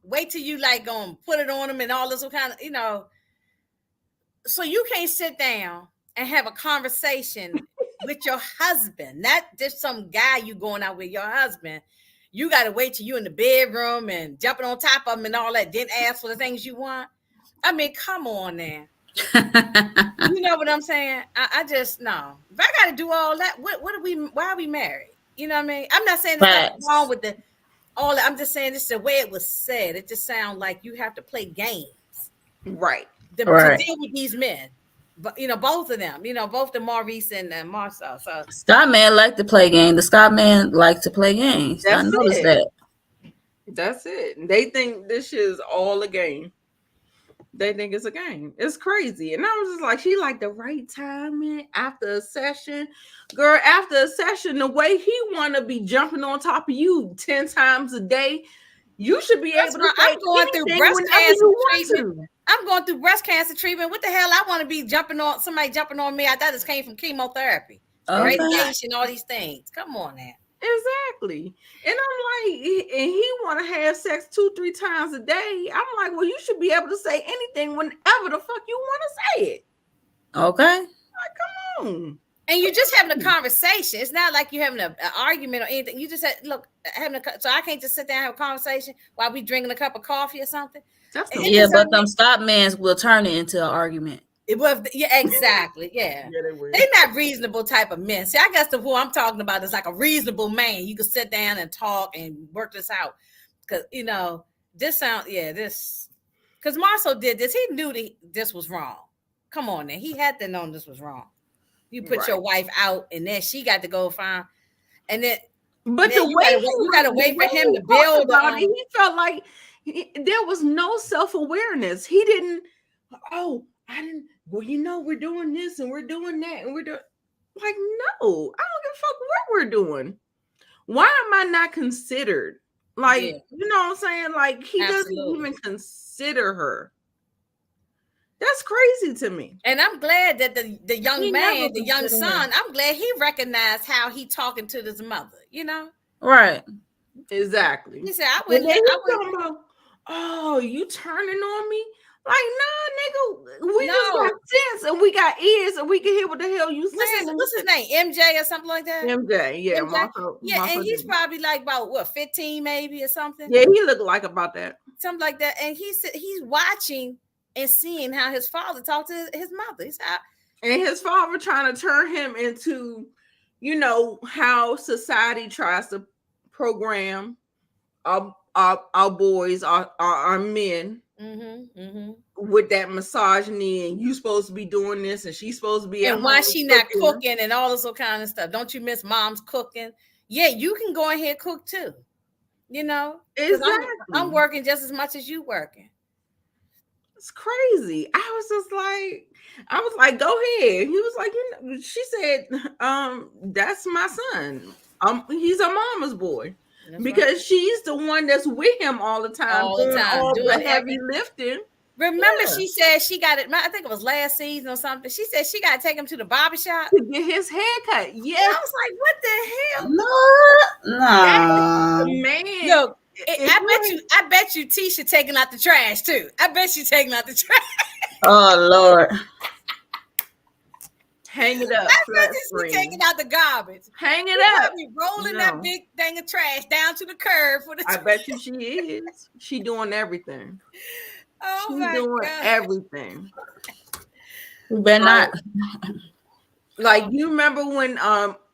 wait till you like gonna put it on them and all this kind of so you can't sit down and have a conversation with your husband, not just some guy you going out with, your husband. You got to wait till you in the bedroom and jumping on top of him and all that, then ask for the things you want. I mean, come on now. You know what I'm saying? I just, no. If I got to do all that, why are we married? You know what I mean? I'm not saying there's nothing wrong with all that. I'm just saying this is the way it was said. It just sounds like you have to play games. Right. To deal with these men. But both of them, both the Maurice and Marcel. So Scott man like to play games. The Scott man like to play games. I noticed that. That's it. They think this shit is all a game. They think it's a game. It's crazy. And I was just like, she like the right timing after a session. Girl, after a session, the way he want to be jumping on top of you 10 times a day, you should be able to say I'm going through breast cancer treatment. I'm going through breast cancer treatment. What the hell? I want to be somebody jumping on me. I thought this came from chemotherapy, radiation, all these things. Come on now. Exactly. And I'm like, and he want to have sex 2-3 times a day. I'm like, well, you should be able to say anything whenever the fuck you want to say it. Okay. Like, come on. And you're just having a conversation. It's not like you're having an argument or anything. You just said, look, so I can't just sit down and have a conversation while we drinking a cup of coffee or something. Yeah, but them Scott mans will turn it into an argument. It was, yeah, exactly. Yeah. They're not reasonable type of men. See, I guess who I'm talking about is like a reasonable man. You can sit down and talk and work this out. Because, because Marcel did this. He knew that this was wrong. Come on now. He had to know this was wrong. You put your wife out and then she got to go find, and then, but then you got to wait for him to build on. He felt like there was no self-awareness. He didn't, we're doing this and we're doing that and we're doing, like, no, I don't give a fuck what we're doing. Why am I not considered? Like, you know what I'm saying? Like, he doesn't even consider her. That's crazy to me. And I'm glad that the young man, the young son, I'm glad he recognized how he talking to his mother, Right. Exactly. He said, I wouldn't. You turning on me? Like, nah, nigga, we just got sense and we got ears and we can hear what the hell you saying. What's his name? MJ or something like that? MJ, yeah. MJ? And he's probably like about 15 maybe or something. Yeah, he looked like about that. Something like that. And he said he's watching and seeing how his father talked to his mother. And his father trying to turn him into, how society tries to program our boys, our men, with that misogyny, and you supposed to be doing this, and she's supposed to be. And why she not cooking and all this kind of stuff? Don't you miss mom's cooking? Yeah, you can go ahead and cook too. Exactly. I'm working just as much as you working. It's crazy. I was like, go ahead. He was like, she said, that's my son. He's a mama's boy. That's because she's the one that's with him all the time doing heavy lifting. Remember, she said she got it. I think it was last season or something. She said she got to take him to the barbershop to get his haircut. Yeah, I was like, what the hell? No, man. Yo, I bet you Tisha taking out the trash too. I bet she taking out the trash. Oh Lord. Hang it up. I bet she's taking out the garbage. Hang it up. Rolling that big thing of trash down to the curb for the. I bet you she is. She doing everything. Oh She's my doing God. everything. You better not. Like, you remember when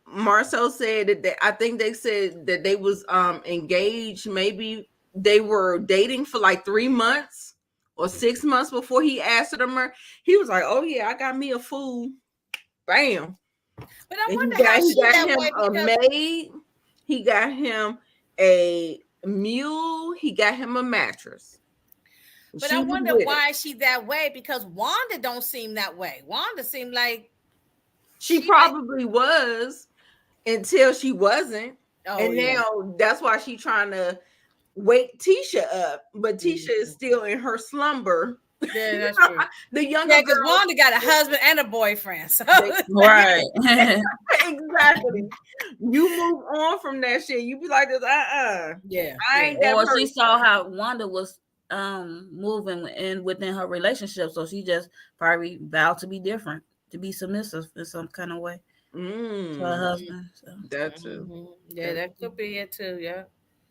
Marcel said that I think they said that they was engaged. Maybe they were dating for like 3 months or 6 months before he asked her. He was like, "Oh yeah, I got me a fool." Bam. But I wonder how he got him a maid. He got him a mule. He got him a mattress. But I wonder why she that way, because Wanda don't seem that way. Wanda seemed like she probably was until she wasn't. And now that's why she's trying to wake Tisha up. But Tisha is still in her slumber. Yeah, that's true. The younger because Wanda got a husband and a boyfriend. So. Right. Exactly. You move on from that shit. You be like this, Yeah. I ain't Or she saw how Wanda was moving within her relationship, so she just probably vowed to be different, to be submissive in some kind of way to her husband. So. That too. Yeah, that could be it too. Yeah,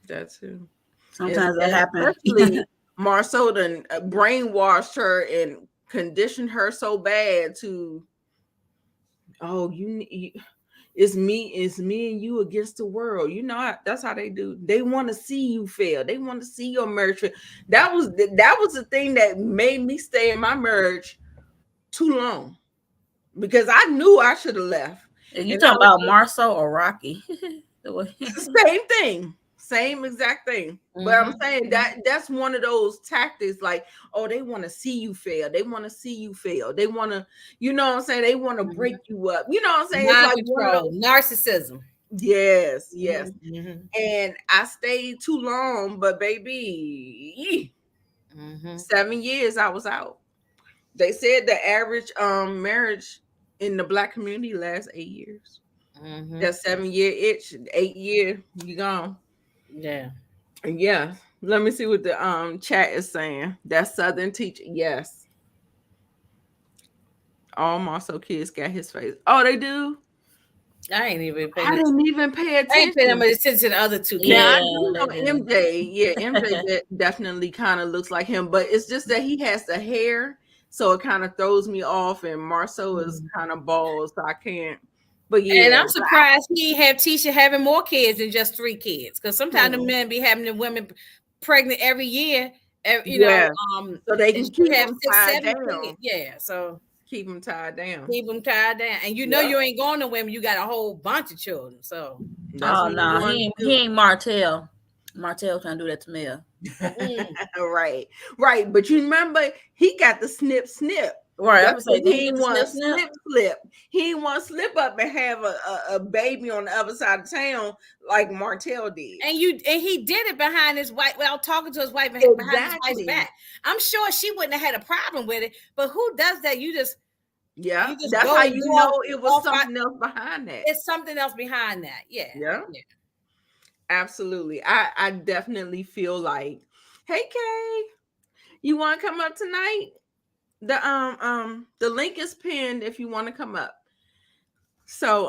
that too. Sometimes that happens. Especially Marceau done brainwashed her and conditioned her so bad to, it's me and you against the world. You know, that's how they do. They want to see you fail. They want to see your marriage. That was the thing that made me stay in my marriage too long, because I knew I should have left. You talking about Marceau or Rocky? Same thing. Same exact thing. But I'm saying that's one of those tactics, like, they want to see you fail. They want to see you fail. They want to, you know what I'm saying? They want to break you up. You know what I'm saying? It's like narcissism. Yes. And I stayed too long, but baby, 7 years I was out. They said the average marriage in the Black community lasts 8 years. That 7 year itch, 8 year, you gone. Yeah. Let me see what the chat is saying. That Southern teacher, yes. All Marceau kids got his face. Oh, they do. I didn't even pay attention. I ain't paying attention to the other two kids. Yeah, I do know MJ. Yeah, MJ definitely kind of looks like him, but it's just that he has the hair, so it kind of throws me off. And Marceau is kind of bald, so I can't. But yeah, and I'm surprised he have Tisha having more kids than just 3 kids, because sometimes the men be having the women pregnant every year. You know, so they can keep them tied down. Kids. Yeah, so keep them tied down. And you know you ain't going nowhere when you got a whole bunch of children. So he ain't Martell. Martell trying to do that to Mel. Right. But you remember he got the snip. Right, I was like, he ain't want slip. He ain't want to slip up and have a baby on the other side of town like Martell did. And he did it behind his wife, without talking to his wife, behind his wife's back. I'm sure she wouldn't have had a problem with it, but who does that? That's how you know it was something else behind that. It's something else behind that. Yeah. Absolutely. I definitely feel like, hey Kay, you want to come up tonight? The link is pinned if you want to come up. So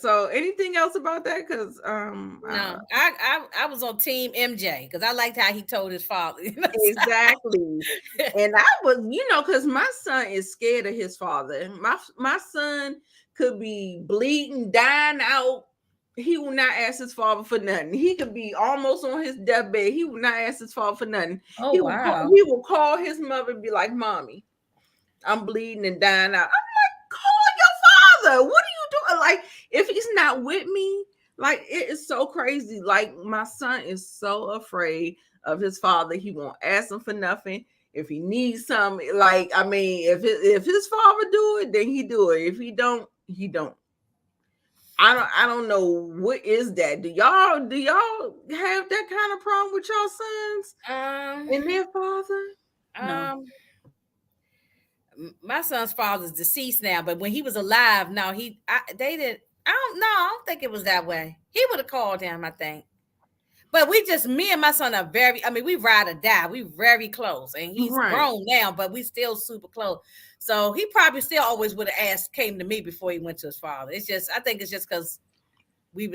so anything else about that? Because no, I was on team MJ because I liked how he told his father. Exactly. And I was, because my son is scared of his father. My son could be bleeding, dying out. He will not ask his father for nothing. He could be almost on his deathbed. He will not ask his father for nothing. He will call his mother and be like, "Mommy, I'm bleeding and dying out." I'm like, "Call your father. What are you doing?" Like, if he's not with me, like, it is so crazy. Like, my son is so afraid of his father. He won't ask him for nothing. If he needs something, like, I mean, if his father do it, then he do it. If he don't, he don't. I don't know what is that. Do y'all have that kind of problem with your sons and their father? No. My son's father's deceased now, but when he was alive, no, they didn't. I don't think it was that way. He would have called him, I think. But me and my son are we ride or die. We very close, and he's grown now, but we still super close. So he probably still always would have came to me before he went to his father. I think it's just because we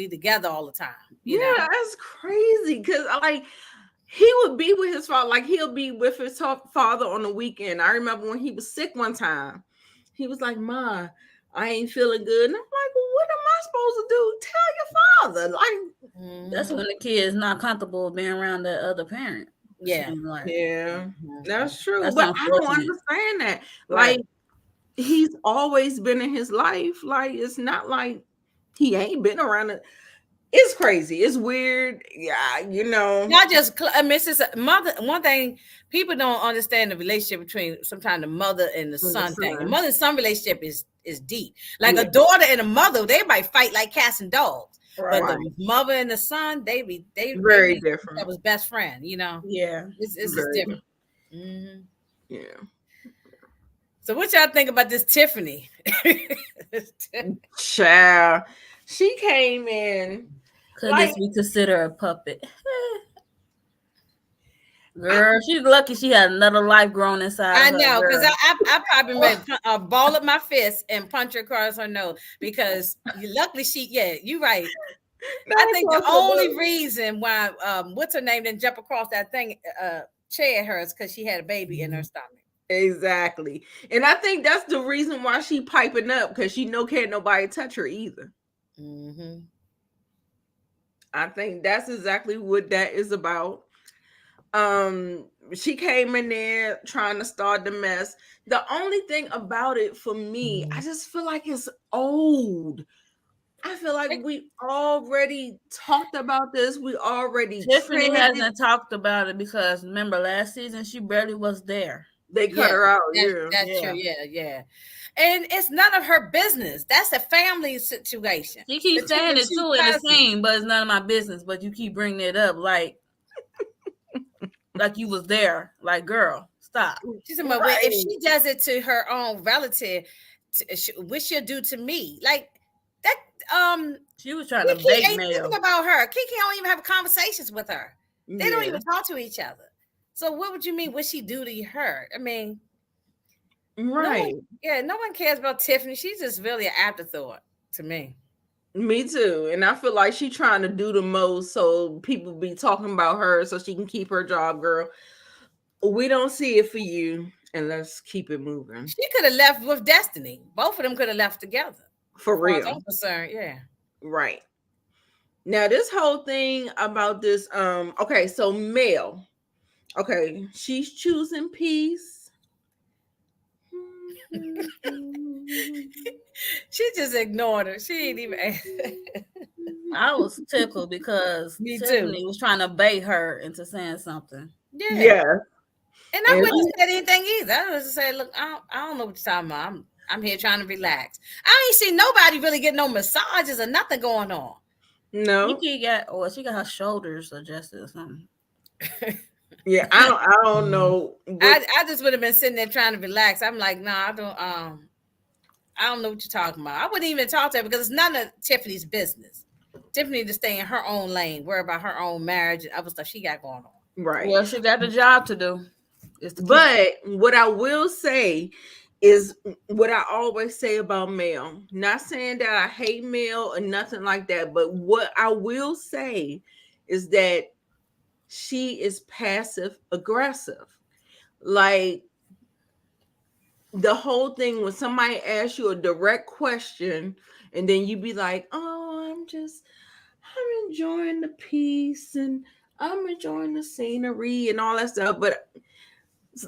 together all the time. You know? That's crazy. Because he would be with his father, like he'll be with his father on the weekend. I remember when he was sick one time, he was like, "Ma, I ain't feeling good." And I'm like, "Well, what am I supposed to do? Tell your father." Like, that's when the kid is not comfortable being around the other parent. That's true. But I don't understand that. Like, he's always been in his life. Like, it's not like he ain't been around it. It's crazy. It's weird. Yeah, Not just, I mean, it's just mother. One thing people don't understand, the relationship between sometimes the mother and the and the son thing. The son. mother and son relationship is deep. Like Yeah, a daughter and a mother, they might fight like cats and dogs. But Right. the right. mother and the son, they Very be that different. was best friend. Yeah. It's just Very. different. Hmm. Yeah. So what y'all think about this Tiffany? Child. She came in Could like this be considered a puppet? Girl, she's lucky she had another life grown inside I of her. know, because Girl. I probably made a ball up my fist and punch her across her nose because luckily you're right. not I think the across the only book. reason why what's her name didn't jump across that thing chair of hers because she had a baby in her stomach. Exactly. And I think that's the reason why she piping up, because she can't nobody touch her either. Mm-hmm. I think that's exactly what that is about. She came in there trying to start the mess. The only thing about it for me, I just feel like it's old. I feel like we already talked about this. We already Tiffany treaded it. hasn't talked about it because remember last season she barely was there. They cut Yeah, her out. that's true. Yeah. Yeah. And it's none of her business. That's a family situation. She keeps saying The it two too in the cousins. scene, but it's none of my business. But you keep bringing it up like you was there. Like, girl, stop. She's talking about, well, if Right. she does it to her own relative, what she'll do to me, like that. She was trying to Kiki bait ain't mail. thinking about her. Kiki don't even have conversations with her. They don't Yeah. even talk to each other. So what would you mean? What she do to her? I mean, Right. no one cares about Tiffany. She's just really an afterthought to me. Me too. And I feel like she trying to do the most so people be talking about her so she can keep her job, girl. We don't see it for you, and let's keep it moving. She could have left with Destiny. Both of them could have left together. For As far as real. I'm concerned, yeah. Right. Now this whole thing about this, okay, so Mel. Okay, she's choosing peace. She just ignored her. She ain't even. I was tickled because Me Tiffany too. was trying to bait her into saying something. Yeah. Yeah. And I And wouldn't have said anything either. I was just say, look, I don't know what you're talking about. I'm here trying to relax. I ain't see nobody really get no massages or nothing going on. no. She got her shoulders adjusted or something. Yeah, I don't know. But I just would have been sitting there trying to relax. I'm like, no, I don't know what you're talking about. I wouldn't even talk to her because it's none of Tiffany's business. Tiffany to stay in her own lane, worry about her own marriage and other stuff she got going on. right. Well, she got the job to do. But what I will say is what I always say about Mel. Not saying that I hate Mel or nothing like that, but what I will say is that she is passive aggressive. Like the whole thing when somebody asks you a direct question and then you be like, "Oh, I'm enjoying the peace and I'm enjoying the scenery and all that stuff." But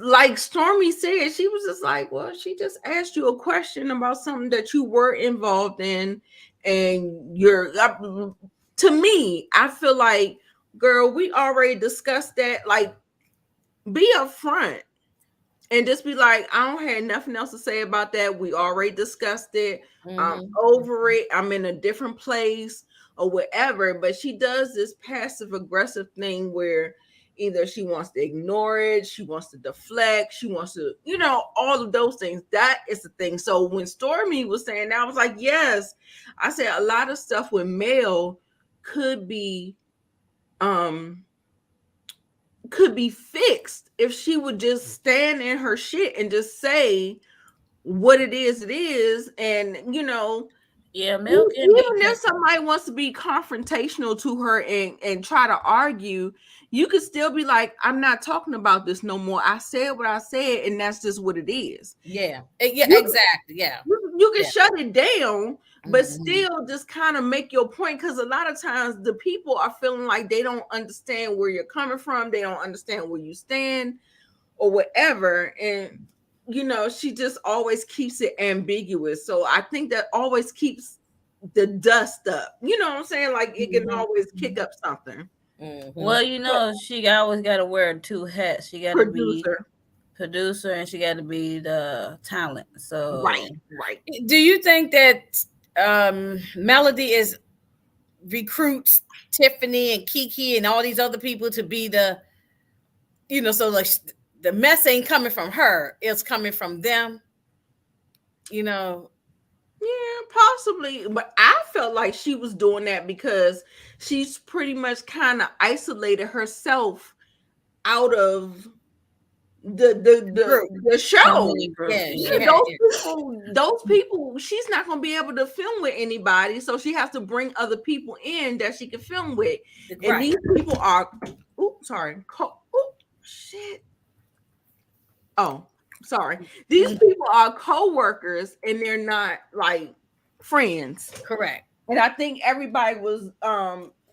like Stormy said, she was just like, well, she just asked you a question about something that you were involved in, and to me, I feel like, girl, we already discussed that. Like, be upfront and just be like, I don't have nothing else to say about that. We already discussed it. I'm over it. I'm in a different place or whatever. But she does this passive aggressive thing where either she wants to ignore it, she wants to deflect, she wants to, all of those things. That is the thing. So when Stormy was saying that, I was like, yes. I said a lot of stuff with Mel could be fixed if she would just stand in her shit and just say what it is. And yeah, Mel can be even if somebody wants to be confrontational to her and try to argue, you could still be like, I'm not talking about this no more. I said what I said, and that's just what it is. Yeah, exactly. Yeah, you can shut it down, but still just kind of make your point, because a lot of times the people are feeling like they don't understand where you're coming from, they don't understand where you stand or whatever. And she just always keeps it ambiguous. So I think that always keeps the dust up. You know what I'm saying? Like it can always kick up something. Well, you know, she always got to wear 2 hats. She got to be producer and she got to be the talent. So right. Do you think that Melody recruits Tiffany and Kiki and all these other people to be the, you know, so like the mess ain't coming from her, it's coming from them, you know? Yeah, possibly. But I felt like she was doing that because she's pretty much kind of isolated herself out of the show. Those people, she's not gonna be able to film with anybody, so she has to bring other people in that she can film with. And these people are these people are co-workers and they're not like friends. Correct. And I think everybody was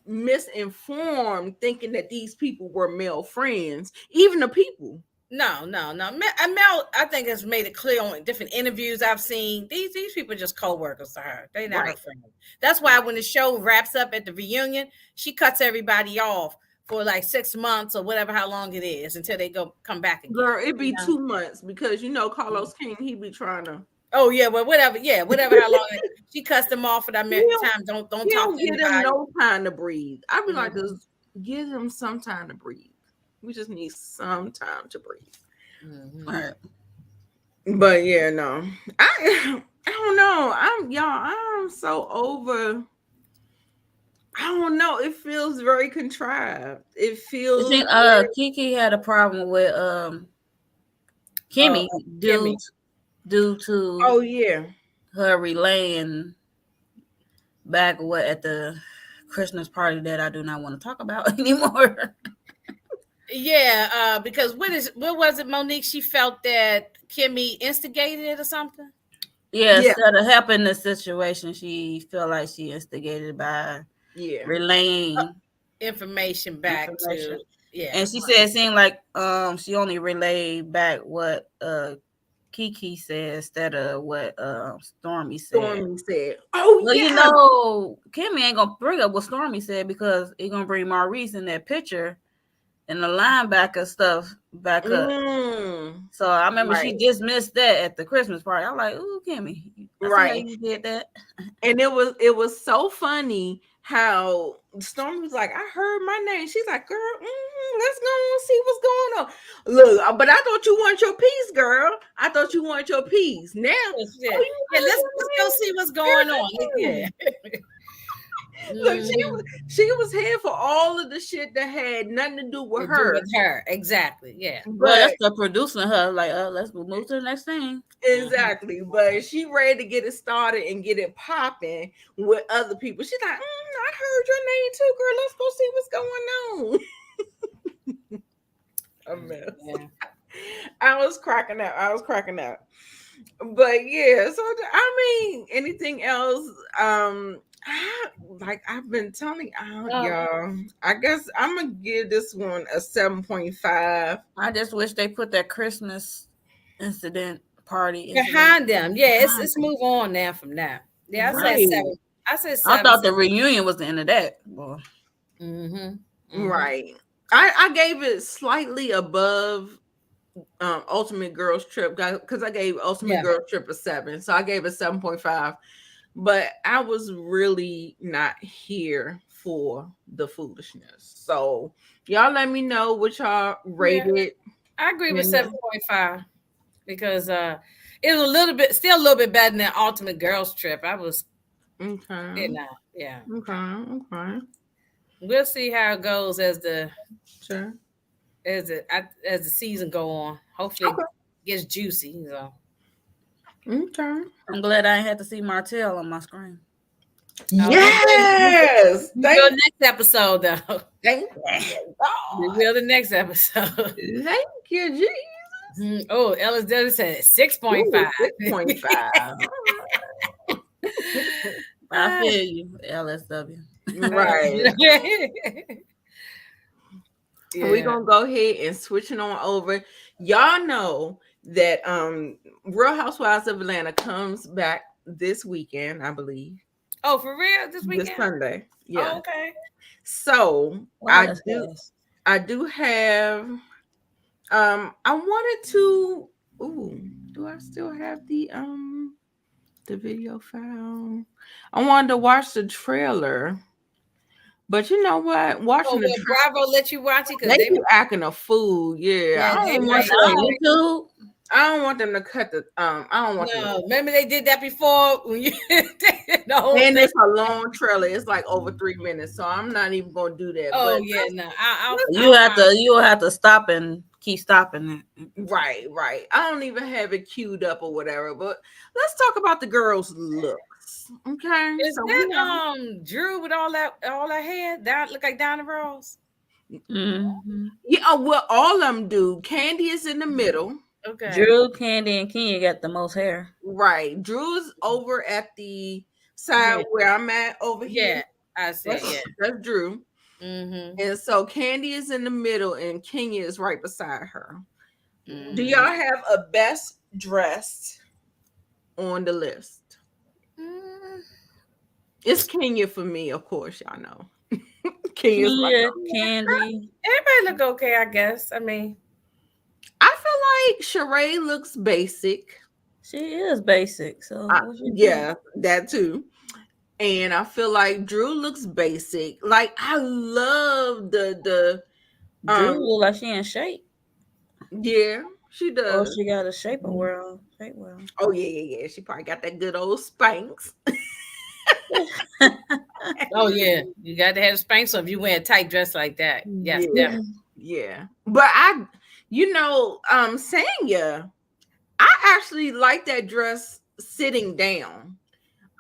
misinformed thinking that these people were male friends, even the people. No. Mel, I think, has made it clear on different interviews I've seen. These people are just co-workers to her. They're not her friends. That's why when the show wraps up at the reunion, she cuts everybody off for like 6 months or whatever, how long it is, until they come back again. Girl, it'd be 2 months because Carlos King, he be trying to. Oh yeah, well whatever, how long she cuts them off for that many time. Don't talk to give them no time to breathe. I'd be like, just give them some time to breathe. We just need some time to breathe. Right. But yeah, no. I don't know. I'm so over. I don't know. It feels very contrived. It feels. Kiki had a problem with Kimmy due to her relaying back at the Christmas party that I do not want to talk about anymore. Yeah, because what was it, Monique? She felt that Kimmy instigated it or something. Yeah, instead of helping the situation, she felt like she instigated by relaying information back to. Yeah, and she said it seemed like she only relayed back what Kiki said instead of what Stormy said. Oh, well, you know, Kimmy ain't gonna bring up what Stormy said because it's gonna bring Maurice in that picture and the linebacker stuff back up. So I remember she dismissed that at the Christmas party. I'm like, ooh, Kimmy, I see how you did that. And it was so funny how Stormy was like, I heard my name. She's like, girl, let's go and see what's going on. Look, but I thought you wanted your piece, girl. I thought you wanted your piece. Now, let's go see what's going on. Yeah. Look, she was here for all of the shit that had nothing to do with her. Exactly. Yeah. But that's the producing her. Like, let's move to the next thing. Exactly. But she ready to get it started and get it popping with other people. She's like, I heard your name too, girl. Let's go see what's going on. A mess. Yeah. I was cracking up. But yeah, so I mean, anything else? I've been telling y'all, I guess I'm gonna give this one a 7.5. I just wish they put that Christmas incident party behind them. Yeah, it's move on now from now. Yeah, I said 7. I thought the reunion was the end of that. Right. I gave it slightly above Ultimate Girls Trip because I gave Ultimate Girls Trip a 7, so I gave it 7.5. But I was really not here for the foolishness. So y'all let me know what y'all rated. I agree with 7.5 because it was still a little bit better than Ultimate Girls Trip. I was okay. Yeah. Okay. We'll see how it goes as the season go on. Hopefully it gets juicy. So. Okay. I'm glad I had to see Martell on my screen. Yes. We'll next episode though. Thank you. We will the next episode. Thank you, Jesus. Oh, LSW said 6.5. 6.5. I feel you, LSW. Right. We're gonna go ahead and switch it on over. Y'all know that Real Housewives of Atlanta comes back this weekend, I believe. Oh, for real? This this weekend? Sunday. Yeah. Oh, okay. So Wow, that's fast. I do have I wanted to do I still have the video file? I wanted to watch the trailer. But you know what? Oh, Watching the well, Bravo let you watch it because they they be acting a fool. Yeah. yeah, I they don't You want watch might it on them. YouTube? I don't want them to cut the I don't want them to no. Remember they did that before when you did the whole and thing. it's a long trailer. It's like over 3 minutes. So I'm not even gonna do that. Oh But yeah, no. You I'll have find. to stop and keep stopping it. right. I don't even have it queued up or whatever. But let's talk about the girls' looks. Okay. Is So we have that Drew with all that hair? That look like Donna Rose. Mm-hmm. yeah, well, all of them do. Candy is in the middle. Okay. Drew, Candy, and Kenya got the most hair. Right. Drew's over at the Yeah. side where I'm at over here. Yeah. I see. Yeah. That's Drew. Mm-hmm. And so Candy is in the middle and Kenya is right beside her. Do Mm-hmm. y'all have a best dressed on the list? Mm, It's Kenya for me, of course, y'all know. Kenya's like, Kenya, Candy. everybody look okay, I guess. I mean, I feel like Sheree looks basic. She is basic. So what you think? Yeah, that too. And I feel like Drew looks basic. Like I love the Drew look like she in shape. yeah, she Or does. she got a shape well. Shape well. Oh yeah. She probably got that good old Spanx. oh yeah, you got to have Spanx on if you wear a tight dress like that. Yes, Yeah. definitely. Yeah. But Sanya, I actually like that dress sitting down.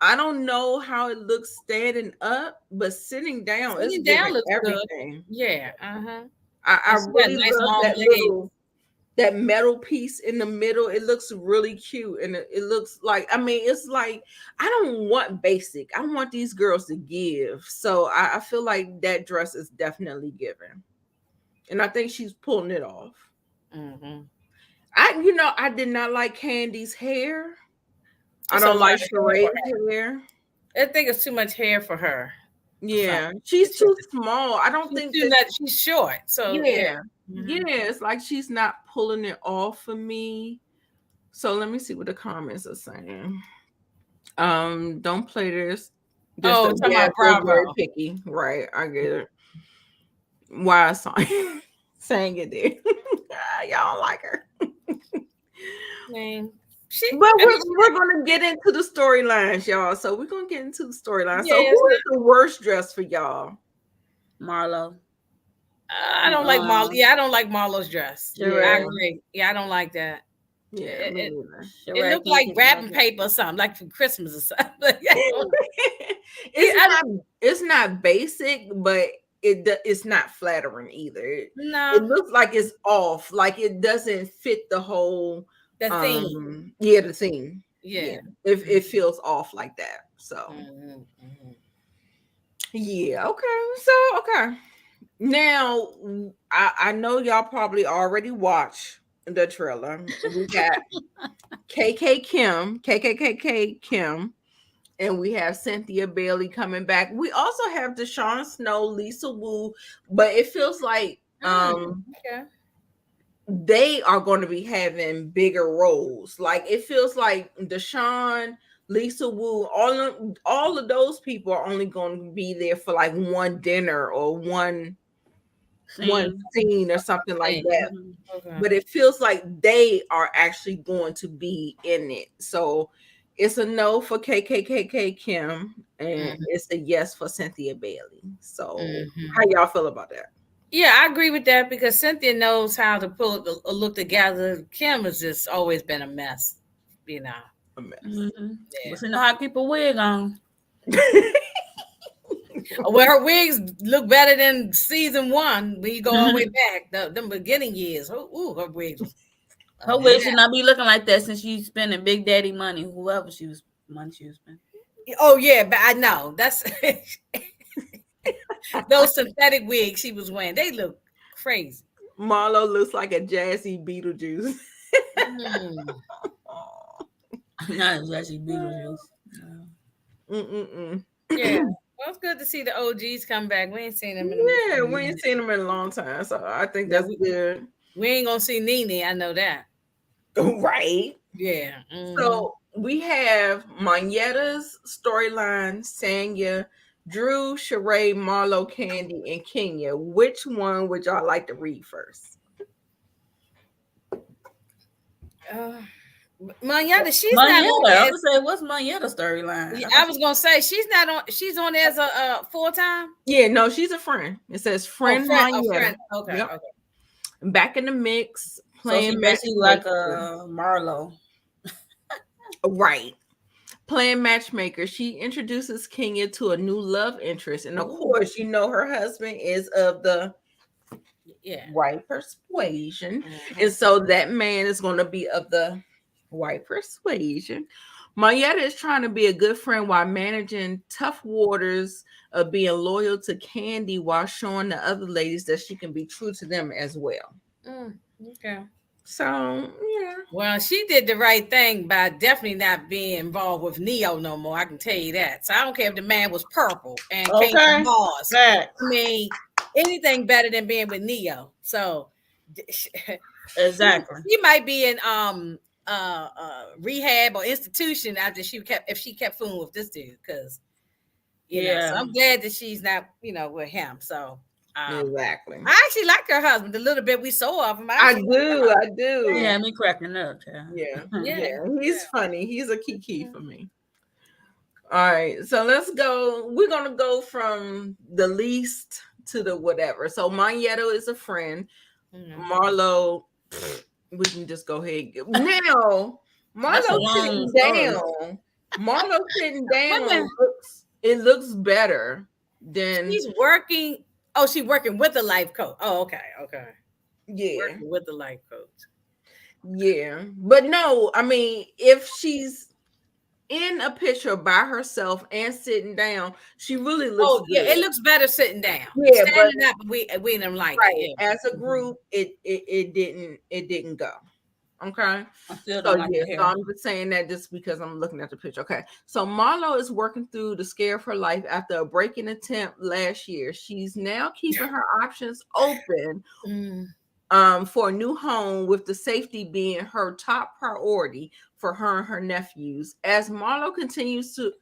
I don't know how it looks standing up, but sitting down is Sitting down giving looks good. everything. Yeah. Uh-huh. I She got really nice love long that legs. that metal piece in the middle. It looks really cute, and it looks like it's like I don't want basic. I want these girls to give. So I feel like that dress is definitely giving, and I think she's pulling it off. Mm-hmm. I did not like Candy's hair. I It's a don't lot like of hair for Sheree's hair. I think it's too much hair for her. Yeah, she's too small. I don't think that. She's short. So Yeah, Mhm. it's like she's not pulling it off for me. So let me see what the comments are saying. Don't play this. Oh, talking Yeah, about they're very Bravo. picky. Right, I get it. Why saying it there? Y'all don't like her. Man, But we're gonna get into the storylines, y'all. So we're gonna get into the storylines. So Yeah, who is the worst dress for y'all? Marlo. I don't like Marlo. Yeah, I don't like Marlo's dress. Sheree. I agree. Yeah, I don't like that. Yeah, It Sheree looked can't like keep wrapping it. paper or something, like for Christmas or something. It's not basic, but it's not flattering either. It No, looks like it's off, like it doesn't fit the whole the theme. the theme. Yeah. It feels off like that. So Mm-hmm. yeah, okay. Now I know y'all probably already watched the trailer. We got KKK Kim, and we have Cynthia Bailey coming back. We also have Deshaun Snow, Lisa Wu, but it feels like Okay. they are going to be having bigger roles. Like it feels like Deshaun, Lisa Wu, all of those people are only going to be there for like one dinner or one scene or something like that. Okay. But it feels like they are actually going to be in it. So it's a no for KKK Kim, and it's a yes for Cynthia Bailey. So how y'all feel about that? Yeah, I agree with that because Cynthia knows how to pull a look together. Kim has just always been a mess, you know. A mess. Yeah. But you know how to keep a wig on. Well, her wigs look better than season one when you go all the way back. The beginning years. Ooh, her wigs was her wig should not be looking like that since she's spending Big Daddy money, whoever she was spending. Oh yeah, but I know that's those synthetic wigs she was wearing. They look crazy. Marlo looks like a jazzy Beetlejuice. Not jazzy Beetlejuice. Mm-mm-mm. Yeah. Well, it's good to see the OGs come back. We ain't seen them in Yeah, a we ain't seen them in a long time, so I think Yeah, that's good. we ain't gonna see Nene. I know that. Right. Yeah. So we have Monyetta's storyline, Sanya, Drew, Sheree, Marlo, Candy, and Kenya. Which one would y'all like to read first? Manetta, she's not Moneta. on I as would say, what's Moneta's storyline? I was gonna say she's not on. She's on as a full time. Yeah, no, she's a friend. It says friend A Monyetta. friend. Okay, Yep. okay. Back in the mix, So she playing basically like matchmaker. a Marlo. Right. Playing matchmaker, she introduces Kenya to a new love interest. And of course, you know her husband is of the white persuasion. And so that man is going to be of the white persuasion. Mayetta is trying to be a good friend while managing tough waters of being loyal to Candy while showing the other ladies that she can be true to them as well. Okay. So, yeah. Well, she did the right thing by definitely not being involved with Neo no more. I can tell you that. So I don't care if the man was purple and came from Mars. I mean, anything better than being with Neo. So exactly. She might be in rehab or institution after she kept fooling with this dude, because you know. So I'm glad that she's not, with him. So exactly. I actually like her husband. The little bit we saw of him, I do. Yeah, me cracking up. Yeah. He's funny. He's a kiki for me. All right, so let's go. We're gonna go from the least to the whatever. So Monyeto is a friend. Marlo, we can just go ahead. Now, Marlo sitting down. Marlo sitting down looks better than she's working. Oh, she's working with the life coach. Oh, okay. Yeah, working with the life coach. Yeah, but no, I mean, if she's in a picture by herself and sitting down, she really looks good. It looks better sitting down. Yeah, standing up, we didn't like it. Yeah. As a group, it didn't go. Okay. I still don't like so I'm just saying that just because I'm looking at the picture. Okay. So Marlo is working through the scare of her life after a break-in attempt last year. She's now keeping her options open for a new home, with the safety being her top priority for her and her nephews. As Marlo continues to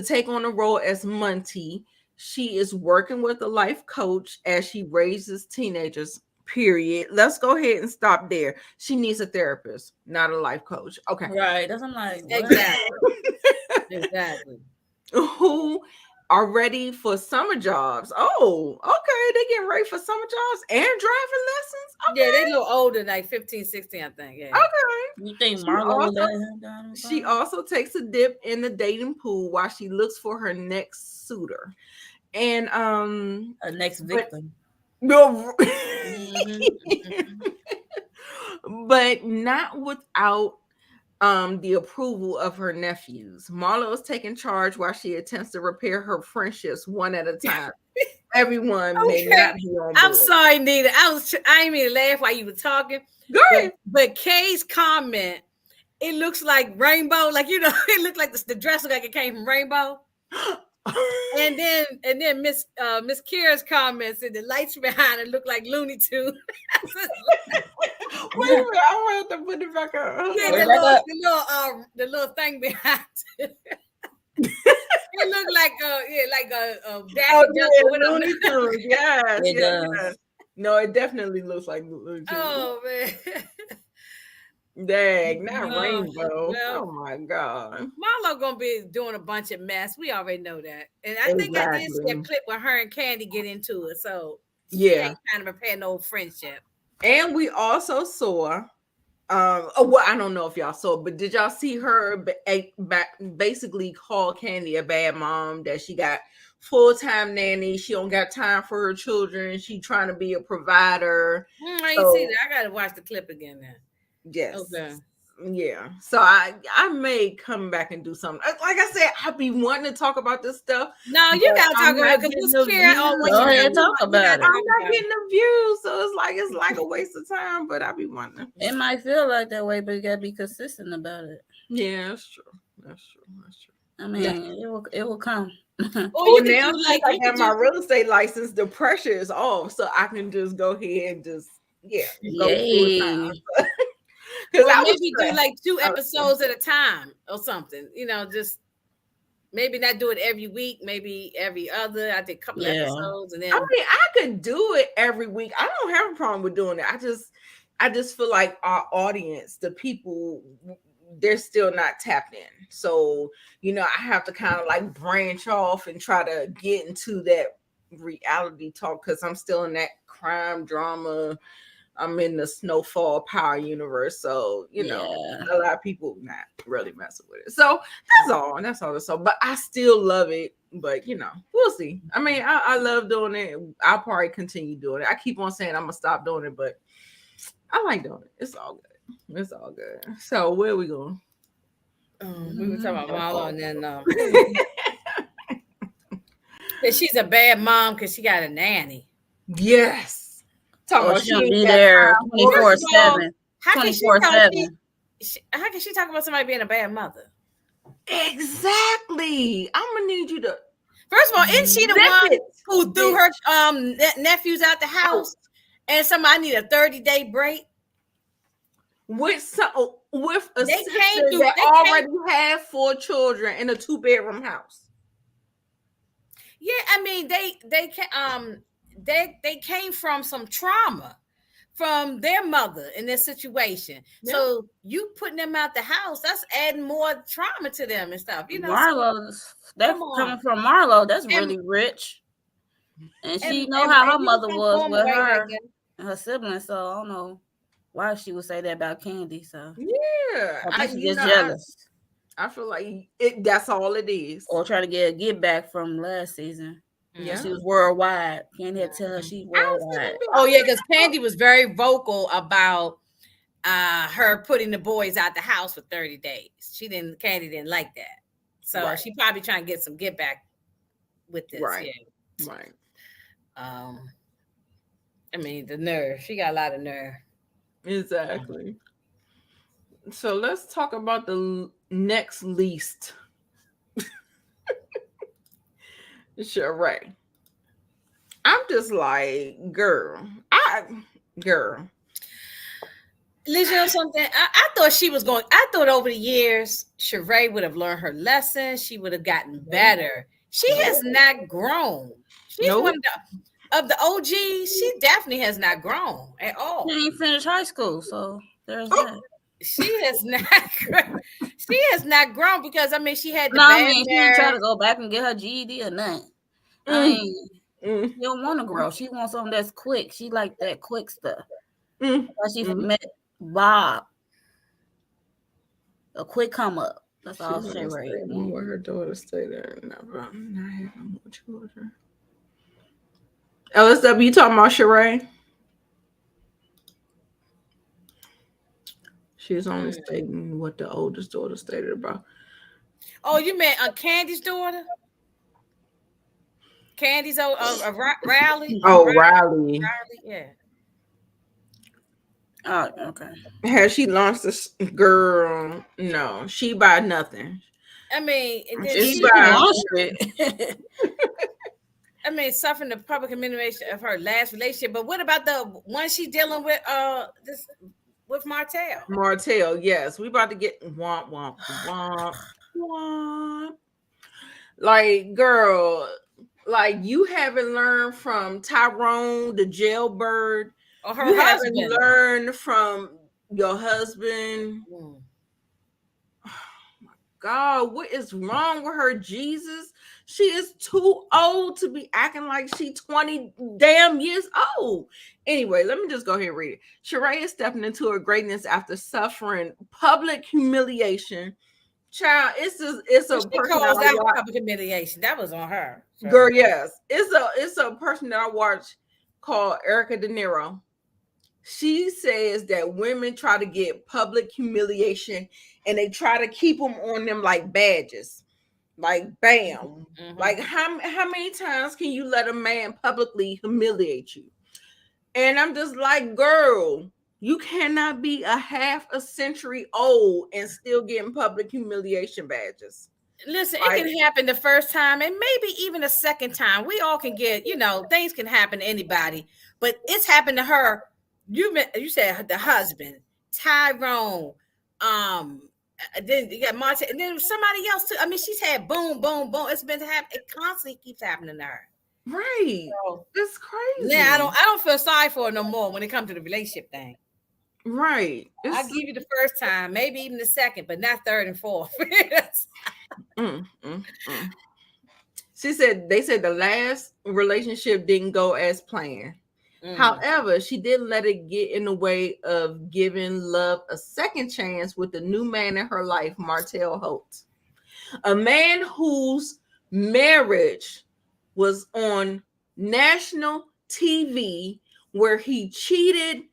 take on the role as Monty, she is working with a life coach as she raises teenagers. Period. Let's go ahead and stop there. She needs a therapist, not a life coach. Okay. Right. That's I'm like, exactly. Who are ready for summer jobs. Oh, okay. They getting ready for summer jobs and driving lessons. Okay. Yeah, they a little older, like 15, 16, I think. Yeah. Okay. You think Marlo let him down? She also takes a dip in the dating pool while she looks for her next suitor. And a next victim. No, but not without the approval of her nephews. Marlo is taking charge while she attempts to repair her friendships one at a time. Everyone may not be on board. I'm sorry, Nita. I didn't mean to laugh while you were talking. Go ahead. But Kay's comment, it looks like Rainbow. Like, it looked like the dress looked like it came from Rainbow. and then Miss Kira's comments and the lights behind it look like Looney Tunes. Wait a minute, I want to put it back up. Yeah, the little thing behind it. It looked like Looney Tunes. Yes, it does. No, it definitely looks like Looney Tunes. Oh man. Dang, not Rainbow. Oh my God. Marlo gonna be doing a bunch of mess. We already know that. And I think I did see a clip where her and Candy get into it. So she ain't trying to repair no friendship. And we also saw well, I don't know if y'all saw, but did y'all see her basically call Candy a bad mom, that she got full-time nanny, she don't got time for her children, she trying to be a provider. I ain't see that. I gotta watch the clip again now. Yes. Okay. Yeah. So I may come back and do something. Like I said, I be wanting to talk about this stuff. No, you gotta talk about it because you scared. Go ahead, talk about it. I'm not getting the views, so it's like a waste of time. But I be wanting. It might feel like that way, but you gotta be consistent about it. Yeah, that's true. I mean, it will come. Or Well, you could now do since like I got my real estate license, the pressure is off, so I can just go ahead and just go full Yay. time. Because or I was maybe do stressed. like 2 I was stressed. episodes at a time or something. Just maybe not do it every week, maybe every other. I did a couple Yeah. episodes and then I mean, I could do it every week. I don't have a problem with doing it. I just feel like our audience, the people, they're still not tapped in. So, I have to kind of like branch off and try to get into that reality talk because I'm still in that crime drama. I'm in the Snowfall Power universe. So, a lot of people not really messing with it. So that's all. That's all. But I still love it. But we'll see. I mean, I love doing it. I'll probably continue doing it. I keep on saying I'm gonna stop doing it, but I like doing it. It's all good. It's all good. So where are we going? we were talking about Marlo, and then she's a bad mom because she got a nanny. Yes. Talking about she don't be there 24/7. How can she talk about somebody being a bad mother? Exactly. I'm gonna need you to. First of all, isn't she the one who threw her nephews out the house and somebody need a 30-day break? With a sister that already had 4 children in a 2-bedroom house. Yeah, I mean they came from some trauma from their mother in this situation. Yeah. So you putting them out the house, that's adding more trauma to them and stuff. Marlo, that's coming from Marlo. That's really rich. And she know how her mother was with her and her siblings. So I don't know why she would say that about Candy. So yeah, I think she's just jealous. I feel like that's all it is. Or try to get back from last season. Yeah, she was worldwide. Candy had to tell her she's worldwide. Oh yeah, because Candy was very vocal about her putting the boys out the house for 30 days. Candy didn't like that. So she probably trying to get back with this. Right. Yeah. Right. I mean, the nerve. She got a lot of nerve. Exactly. So let's talk about the next least. Sheree. I'm just like, girl. Listen, something. I thought she was going. I thought over the years, Sheree would have learned her lesson. She would have gotten better. She has not grown. She's one of the OGs. She definitely has not grown at all. She ain't finished high school, so there's that. She has not. She has not grown because she had the she didn't try to go back and get her GED or nothing. She don't want to grow. She wants something that's quick. She like that quick stuff. She met Bob. A quick come up. That's all she right. Where her daughter stay there. Never. Not having more children. LSW, you talking about Sheree? She's only stating what the oldest daughter stated about. Oh, you meant Candy's daughter? Candy's Riley? Oh, Riley. Yeah. Oh, okay. Has she launched this girl? No, she buy nothing. She launched it. Suffering the public humiliation of her last relationship. But what about the one she dealing with? With Martell. Martell, yes. We about to get womp. Like, girl, like you haven't learned from Tyrone, the jailbird. Or her you husband. Haven't learned from your husband. Oh my God, what is wrong with her, Jesus? She is too old to be acting like she 20 damn years old. Anyway, let me just go ahead and read it. Sheree is stepping into her greatness after suffering public humiliation. Child, it's a person that public humiliation. That was on her. So. Girl, yes. It's a person that I watched called Erica De Niro. She says that women try to get public humiliation and they try to keep them on them like badges. Like, bam. Like, how many times can you let a man publicly humiliate you? And I'm just like, girl, you cannot be a half a century old and still getting public humiliation badges. Listen, it Like, can happen the first time and maybe even a second time. We all can get, things can happen to anybody, but it's happened to her. You said the husband, Tyrone, then you got Monte, and then somebody else too. I mean, she's had boom, boom, boom. It's been happen. It constantly keeps happening to her. right. So It's crazy. now I don't feel sorry for her no more when it comes to the relationship thing. Right. I It's, give you the first time, maybe even the second, but not third and fourth. mm, mm, mm. They said the last relationship didn't go as planned. However, she didn't let it get in the way of giving love a second chance with the new man in her life, Martell Holt, a man whose marriage was on national TV, where he cheated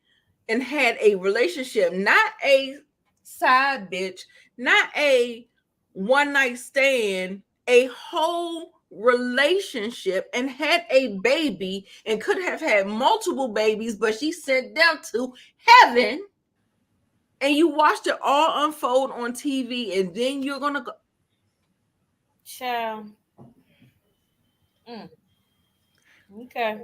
and had a relationship, not a side bitch, not a one night stand, a whole relationship, and had a baby and could have had multiple babies, but she sent them to heaven. And you watched it all unfold on TV, and then you're gonna go. Child. Okay. Okay.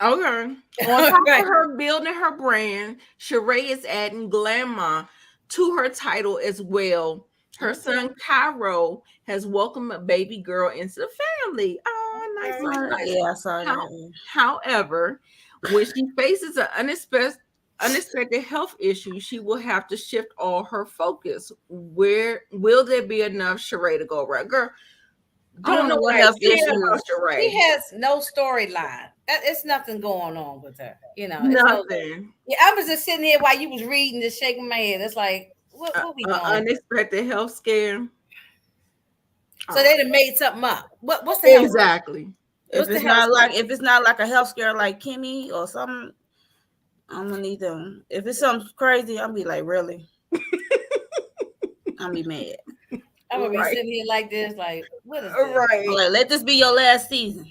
On top Right. of her building her brand, Sheree is adding glamour to her title as well. Her son Cairo has welcomed a baby girl into the family. Oh, nice, nice, nice. Yeah, I saw that. However, when she faces an unexpected health issue, she will have to shift all her focus. Where will there be enough Sheree to go around? Girl, don't know what I said about Sheree. She has no storyline. It's nothing going on with her. Nothing. I was just sitting here while you was reading, just shaking my head. It's like, what we doing? Unexpected health scare. So they'd have made something up. What's the exactly? If it's not like a health scare like Kimmy or something, I'm gonna need them. If it's something crazy, I'll be like, really? I'll be mad. I'm gonna be sitting here like this, like, what is this? Right. Like, let this be your last season.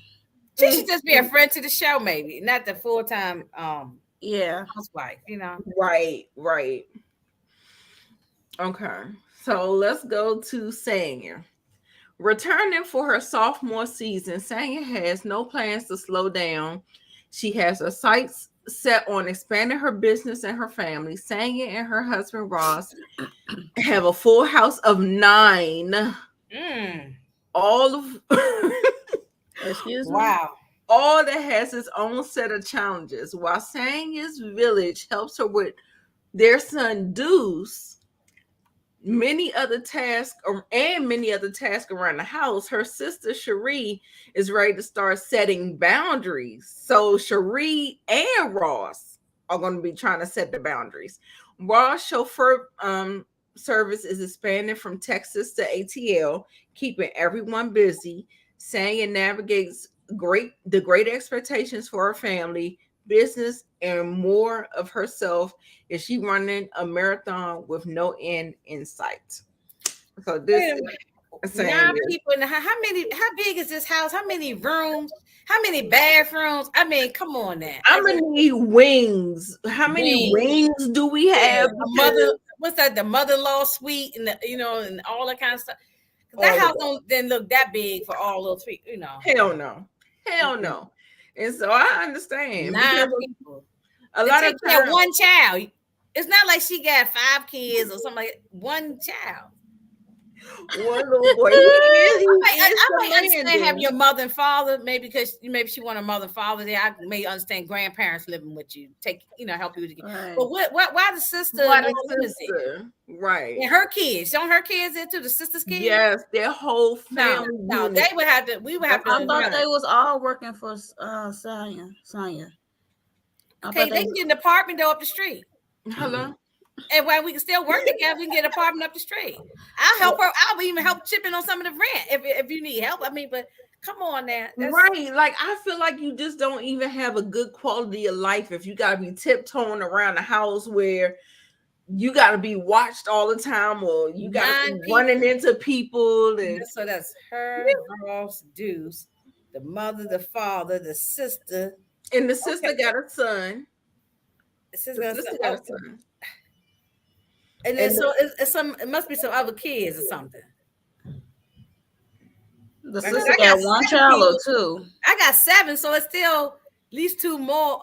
She should just be a friend to the show, maybe, not the full-time housewife, Right. Okay. So let's go to Sanya. Returning for her sophomore season, Sanya has no plans to slow down. She has her sights set on expanding her business and her family. Sanya and her husband Ross have a full house of 9. All of excuse me. Wow. All that has its own set of challenges. While Sanya's village helps her with their son Deuce, many other tasks around the house, her sister Cherie is ready to start setting boundaries. So Cherie and Ross are going to be trying to set the boundaries. Ross chauffeur service is expanding from Texas to ATL, keeping everyone busy. Sanya navigates the great expectations for her family, business, and more of herself. Is she running a marathon with no end in sight? So this is 9 people in the house. How big is this house? How many rooms? How many bathrooms? I mean, come on now. How many wings? How many wings do we have? What's that? The mother-in-law suite and and all that kind of stuff. That house didn't look that big for all those people, Hell no. And so I understand 9 people. A lot of times, one child. It's not like she got 5 kids or something like that. One child. One little boy. I might understand having your mother and father, maybe she want a mother and father there. I may understand grandparents living with you, help you. Right. But why the sister? Right. And her kids. Don't her kids there too? The sister's kids? Yes, their whole family. No, they would have to. We would have to. I thought they was all working for Sonya. Okay, they can get an apartment though up the street. Hello. And while we can still work together, we can get an apartment up the street. I'll help her. I'll even help chip in on some of the rent if you need help. I mean, but come on now. Right. Like, I feel like you just don't even have a good quality of life if you got to be tiptoeing around the house where you got to be watched all the time, or you got to be running into people. And so that's her, Ross, Deuce, the mother, the father, the sister. And the sister got a son. The sister got a son. And then it must be some other kids or something. The Because sister I got got one 7 child or people. two. I got 7, so it's still at least 2 more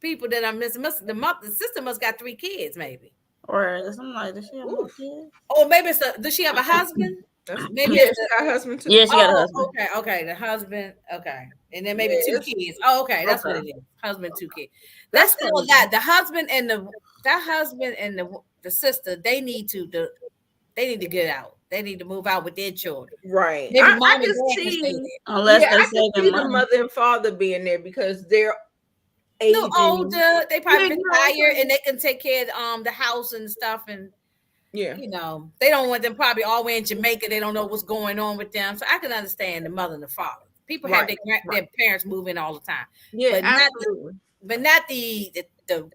people that I'm missing. The sister must got 3 kids, maybe. Or something like, does she have more Oof. kids? Or maybe it's does she have a husband? That's Maybe yeah. it's She got a husband too. Yeah, she got a oh, husband. okay, the husband, okay, and then maybe Yeah, 2 it's kids. Oh, okay, that's what okay. it is. Husband, 2 kids. That's That's still a crazy. lot. The husband and the sister, they need to get out. They need to move out with their children. Right. Maybe I mom and can dad can stay see. there. Unless Yeah, they I can see saving the money. mother and father being there because they're No aging. older, they probably Yeah, you know what I'm retired saying? and they can take care of the house and stuff, and Yeah. they don't want them probably all the way in Jamaica. They don't know what's going on with them. So I can understand the mother and the father. People have Right. their parents move in all the time, Yeah, but absolutely. not the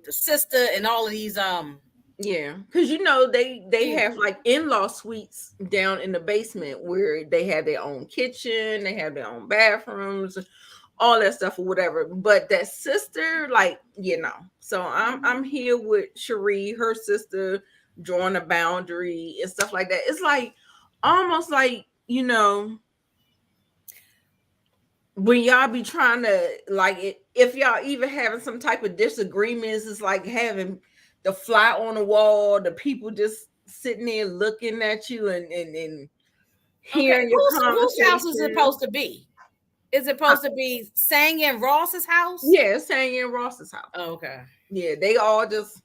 sister and all of these Yeah, because they people. have like in-law suites down in the basement where they have their own kitchen, they have their own bathrooms, all that stuff or whatever. But that sister, like, So I'm here with Cherie, her sister, drawing a boundary and stuff like that. It's like almost like, when y'all be trying to like it, if y'all even having some type of disagreements, it's like having the fly on the wall, the people just sitting there looking at you and Okay, hearing your whose house is it conversation. supposed to be? Is it supposed to be Sang and Ross's house? Yeah, saying in Ross's house. Oh, okay. Yeah, they all just,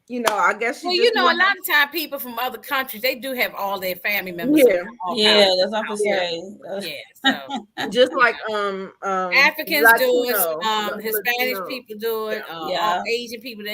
I guess Well, she just a lot of time people from other countries, they do have all their family members. Yeah. all Yeah, kinds that's what I'm Yeah. saying. Yeah, so just like Africans do it, Latino, Hispanic Latino. people do it, Yeah. all Asian people,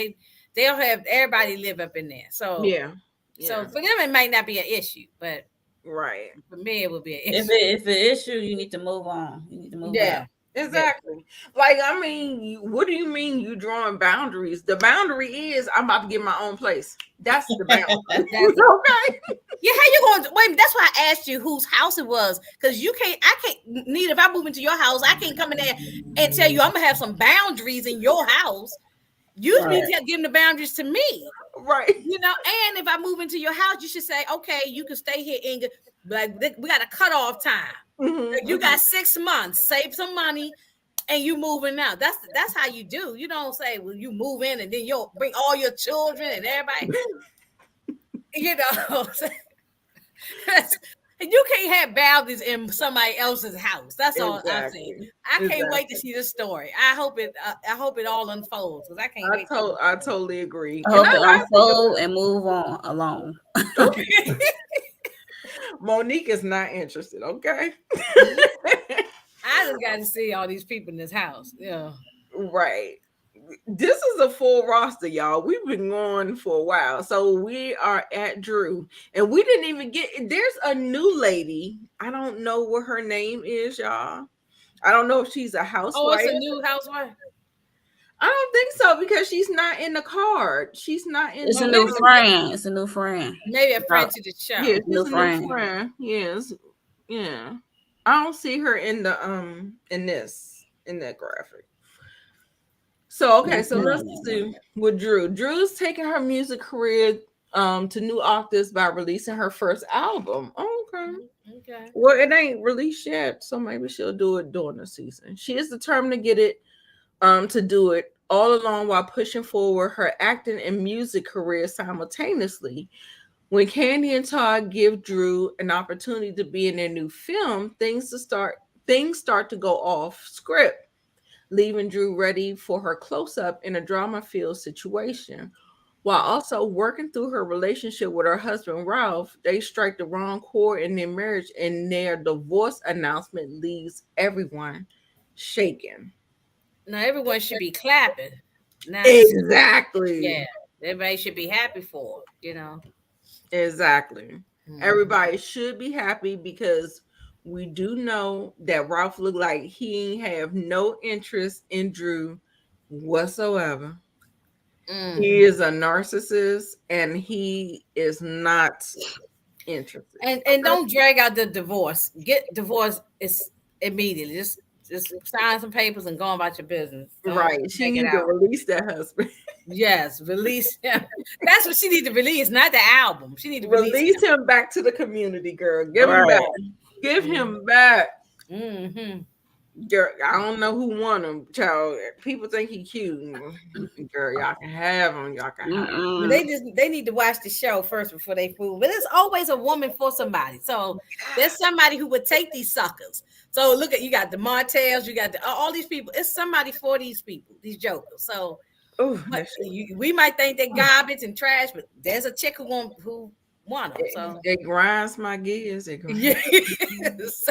they'll have everybody live up in there. So Yeah. for them it might not be an issue, but Right. for me it would be an issue. If it's an issue, you need to move on. You need to move out. Exactly. Like, I mean, what do you mean you drawing boundaries? The boundary is I'm about to get my own place. That's the boundary. Okay. Yeah, how you going to wait? That's why I asked you whose house it was, because I can't, Nita, if I move into your house, I can't come in there and tell you I'm gonna have some boundaries in your house. You need to give them the boundaries to me. Right. And if I move into your house, you should say, okay, you can stay here and like we got a cutoff time. Mm-hmm. You got 6 months, save some money, and you moving out. That's how you do. You don't say, well, you move in and then you'll bring all your children and everybody. You can't have boundaries in somebody else's house. That's all I'm saying. I can't wait to see this story. I hope it all unfolds because I can't wait. I totally agree. I hope it unfold and move on alone. Monique is not interested. Okay. I just got to see all these people in this house. Yeah. Right. This is a full roster, y'all. We've been going for a while. So we are at Drew. And we didn't even there's a new lady. I don't know what her name is, y'all. I don't know if she's a housewife. Oh, it's a new housewife? I don't think so because she's not in the card. She's not in. It's a new friend. It's a new friend. Maybe a friend to the show. Yeah, she's a new friend. Yes. Yeah. I don't see her in the in that graphic. So so let's do with Drew. Drew's taking her music career to new octaves by releasing her first album. Okay. Well, it ain't released yet, so maybe she'll do it during the season. She is determined to get it to do it all along while pushing forward her acting and music career simultaneously. When Candy and Todd give Drew an opportunity to be in their new film, things start to go off script, leaving Drew ready for her close-up in a drama-filled situation. While also working through her relationship with her husband, Ralph, they strike the wrong chord in their marriage, and their divorce announcement leaves everyone shaken. Now, everyone should be clapping. Now, exactly. Yeah, everybody should be happy for it, Exactly. Mm-hmm. Everybody should be happy because we do know that Ralph looked like he have no interest in Drew whatsoever. He is a narcissist and he is not interested. And don't drag out the divorce. Get divorced is immediately. Just sign some papers and go about your business. Right. She needs to release that husband. Yes, release him. That's what she needs to release, not the album. She needs to release him back to the community, girl. Give him back. Give him back. Mm-hmm. Girl, I don't know who won him, child. People think he cute. Girl, y'all can have him. Y'all can have him. But they need to watch the show first before they fool. But it's always a woman for somebody. So there's somebody who would take these suckers. So look at, you got the Martells, you got all these people. It's somebody for these people, these jokers. So we might think they're garbage and trash, but there's a chick who want them. So it grinds my gears. yes.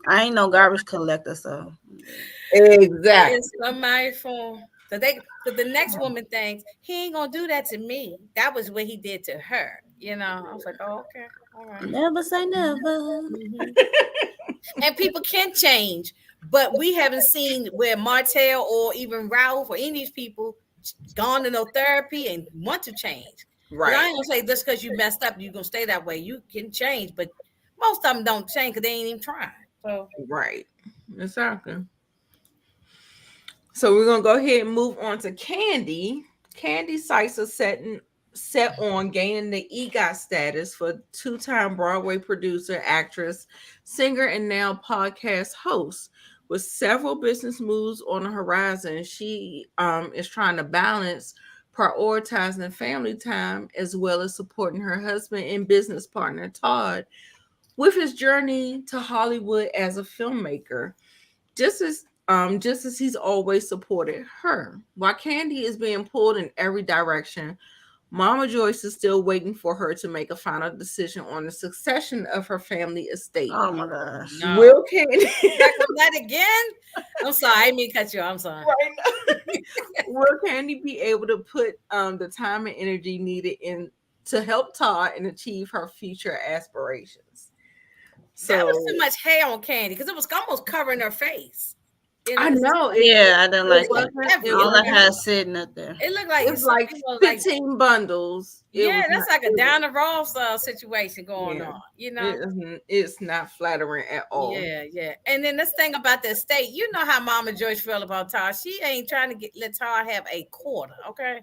I ain't no garbage collector, so exactly. It's somebody for. So the next woman thinks he ain't gonna do that to me. That was what he did to her. You know, I was like, oh, okay, all right. Never say never. Mm-hmm. And people can change, but we haven't seen where Martell or even Ralph or any of these people gone to no therapy and want to change. Right. But I ain't gonna say just because you messed up, you're gonna stay that way. You can change, but most of them don't change because they ain't even trying. So right, exactly. So we're gonna go ahead and move on to Candy. Candy sights are set on gaining the EGOT status for two-time Broadway producer, actress, singer, and now podcast host. With several business moves on the horizon, she is trying to balance prioritizing family time as well as supporting her husband and business partner Todd with his journey to Hollywood as a filmmaker. Just as he's always supported her. While Candy is being pulled in every direction, Mama Joyce is still waiting for her to make a final decision on the succession of her family estate. Oh my gosh. No. Will Candy that again? I'm sorry, I didn't mean to cut you. I'm sorry. Right. Will Candy be able to put the time and energy needed in to help Todd and achieve her future aspirations? So that was too much hair on Candy because it was almost covering her face. I know. Yeah, I didn't like it. It All I had sitting up there. It looked like it's like 15 bundles. That's like a down the road situation going on. You know, it's not flattering at all. Yeah. And then this thing about the estate, you know how Mama Joyce feel about Todd. She ain't trying to let Todd have a quarter. Okay.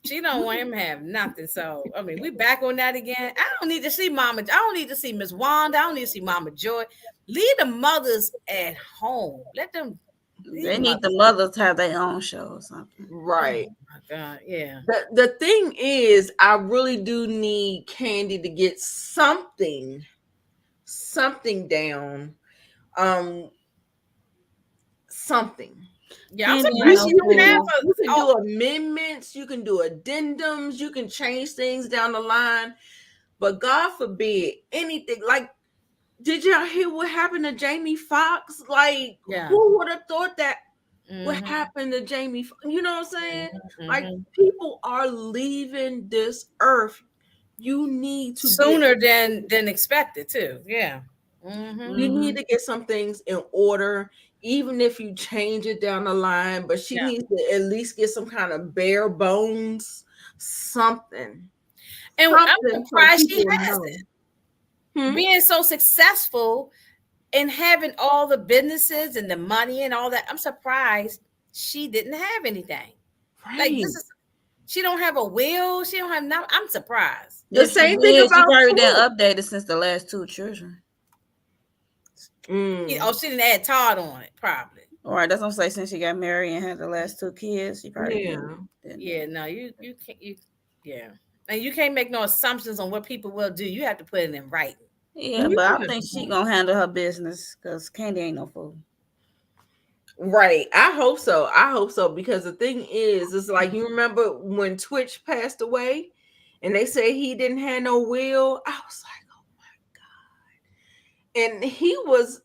She don't want him to have nothing. So I mean, we back on that again. I don't need to see Mama. I don't need to see Miss Wanda. I don't need to see Mama Joy. Leave the mothers at home. Let them. They need the mothers to have their own show or something. Right. Oh my God. Yeah. The thing is, I really do need Candy to get something down. Something. Yeah, you can do amendments, you can do addendums, you can change things down the line, but God forbid anything. Like, did y'all hear what happened to Jamie Foxx? Like, who would have thought that what happened to Jamie? You know what I'm saying? Like, people are leaving this earth. You need to sooner than expected too. Yeah. You need to get some things in order, even if you change it down the line. But she needs to at least get some kind of bare bones, something. And I'm surprised she hasn't. Being so successful and having all the businesses and the money and all that, I'm surprised she didn't have anything. Right. Like she don't have a will. She don't have nothing. I'm surprised. The same thing about she probably didn't update it since the last two children. Oh, she didn't add Todd on it, probably. All right, that's what I'm saying. Since she got married and had the last two kids, she probably didn't. Yeah, no, you can't. And you can't make no assumptions on what people will do. You have to put it in writing. Yeah, but I think she gonna handle her business because Candy ain't no fool. Right. I hope so because the thing is, it's like, you remember when Twitch passed away and they said he didn't have no will? I was like, oh my God. And he was